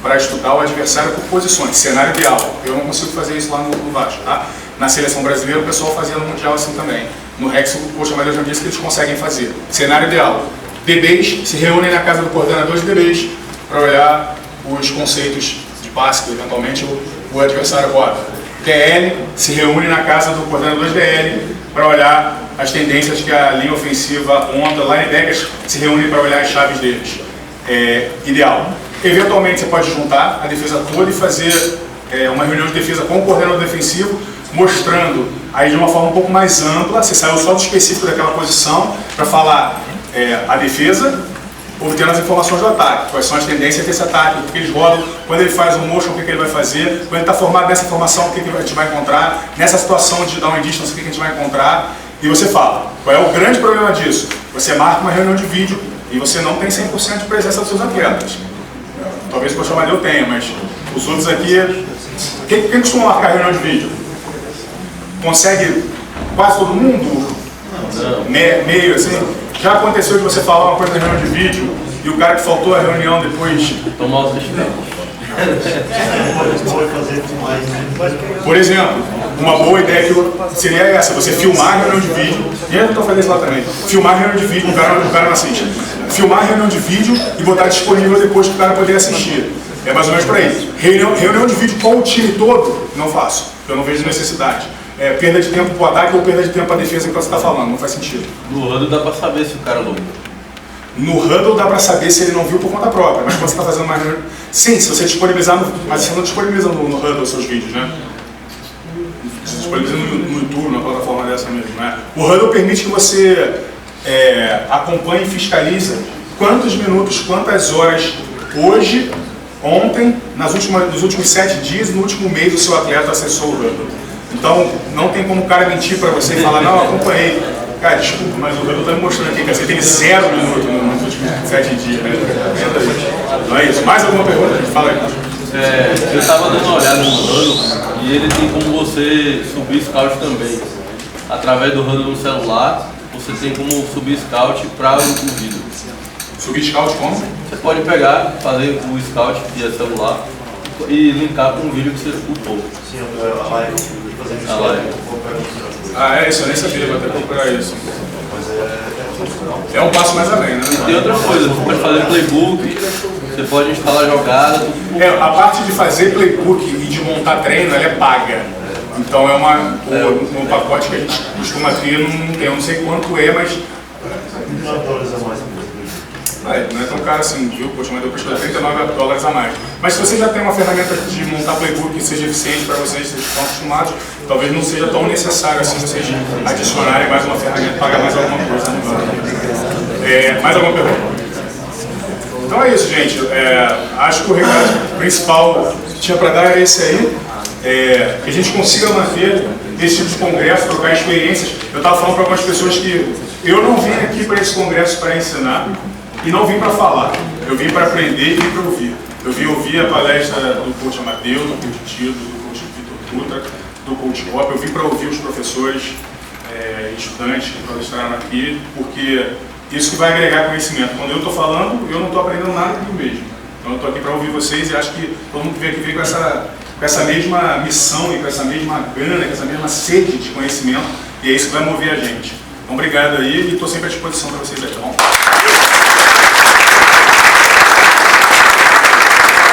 para estudar o adversário por posições. Cenário ideal, eu não consigo fazer isso lá no Vasco, tá? Na seleção brasileira o pessoal fazia no Mundial assim também. No Rex, o coach Amadeu já disse que eles conseguem fazer. Cenário ideal, DBs se reúnem na casa do coordenador de DBs para olhar os conceitos de passe que eventualmente o adversário bota. DL se reúne na casa do coordenador de DL para olhar as tendências que a linha ofensiva monta. Linebackers se reúnem para olhar as chaves deles. Ideal. Eventualmente você pode juntar a defesa toda e fazer uma reunião de defesa com o coordenador defensivo, mostrando aí de uma forma um pouco mais ampla. Você saiu só do específico daquela posição para falar a defesa, obtendo as informações do ataque, quais são as tendências desse ataque, o que eles rodam, quando ele faz o motion, o que ele vai fazer, quando ele está formado nessa formação, o que a gente vai encontrar, nessa situação de down and distance, o que a gente vai encontrar, e você fala. Qual é o grande problema disso? Você marca uma reunião de vídeo e você não tem 100% de presença dos seus atletas. Talvez o coach Amadeu tenha, mas os outros aqui... Quem costuma marcar reunião de vídeo? Consegue quase todo mundo? Meio assim? Já aconteceu de você falar uma coisa na reunião de vídeo e o cara que faltou a reunião depois... Tomar o sistema. Por exemplo, uma boa ideia que seria essa, você filmar a reunião de vídeo, e eu estou fazendo isso lá também, filmar a reunião de vídeo, o cara não assiste, filmar a reunião de vídeo e botar disponível depois para o cara poder assistir. É mais ou menos por aí. Reunião de vídeo com o time todo, não faço, eu não vejo necessidade. Perda de tempo para o ataque ou perda de tempo para a defesa que você está falando, não faz sentido. No huddle dá para saber se o cara não viu. No huddle dá para saber se ele não viu por conta própria, mas quando você está fazendo mais... Sim, se você disponibilizar mas você não disponibiliza no huddle os seus vídeos, né? Você disponibiliza no YouTube, numa plataforma dessa mesmo, né? O huddle permite que você acompanhe e fiscalize quantos minutos, quantas horas hoje, ontem, nos últimos 7 dias, no último mês o seu atleta acessou o huddle. Então, não tem como o cara mentir para você e falar, não, eu acompanhei. Cara, desculpa, mas o huddle está me mostrando aqui que você tem 0 minutos nos últimos 7 dias, né? Não é isso. Mais alguma pergunta? Fala aí. Eu estava dando uma olhada no huddle e ele tem como você subir scout também. Através do huddle no celular, você tem como subir scout para o vídeo. Subir scout como? você pode pegar, fazer o scout via celular e linkar com o vídeo que você upou. Sim, a live. A live. É isso, eu nem sabia, vou até procurar isso. Mas é um passo mais além, né? Tem outra coisa, você pode fazer playbook, você pode instalar jogada, tudo. A parte de fazer playbook e de montar treino, ela é paga. Então no pacote que a gente costuma ter, eu não sei quanto é, mas... $29 a mais. Não é tão caro assim, viu? Poxa, mas eu custou $39 a mais. Mas se você já tem uma ferramenta de montar playbook que seja eficiente para vocês, vocês estão acostumados, talvez não seja tão necessário assim vocês adicionarem mais uma ferramenta, pagar mais alguma coisa. Mais alguma pergunta? Então é isso, gente. Acho que o recado principal que tinha para dar era esse aí. Que a gente consiga manter esse tipo de congresso, trocar experiências. Eu estava falando para algumas pessoas que eu não vim aqui para esse congresso para ensinar e não vim para falar. Eu vim para aprender e vim para ouvir. Eu vim ouvir a palestra do coach Amadeu, do coach Tito, do coach Vitor Dutra, do coach Pop. Eu vim para ouvir os professores e estudantes que palestraram aqui, porque isso que vai agregar conhecimento. Quando eu estou falando, eu não estou aprendendo nada comigo mesmo. Então eu estou aqui para ouvir vocês e acho que todo mundo que vem aqui vem com essa mesma missão e com essa mesma gana, com essa mesma sede de conhecimento, e é isso que vai mover a gente. Então, obrigado aí e estou sempre à disposição para vocês aí, tá bom?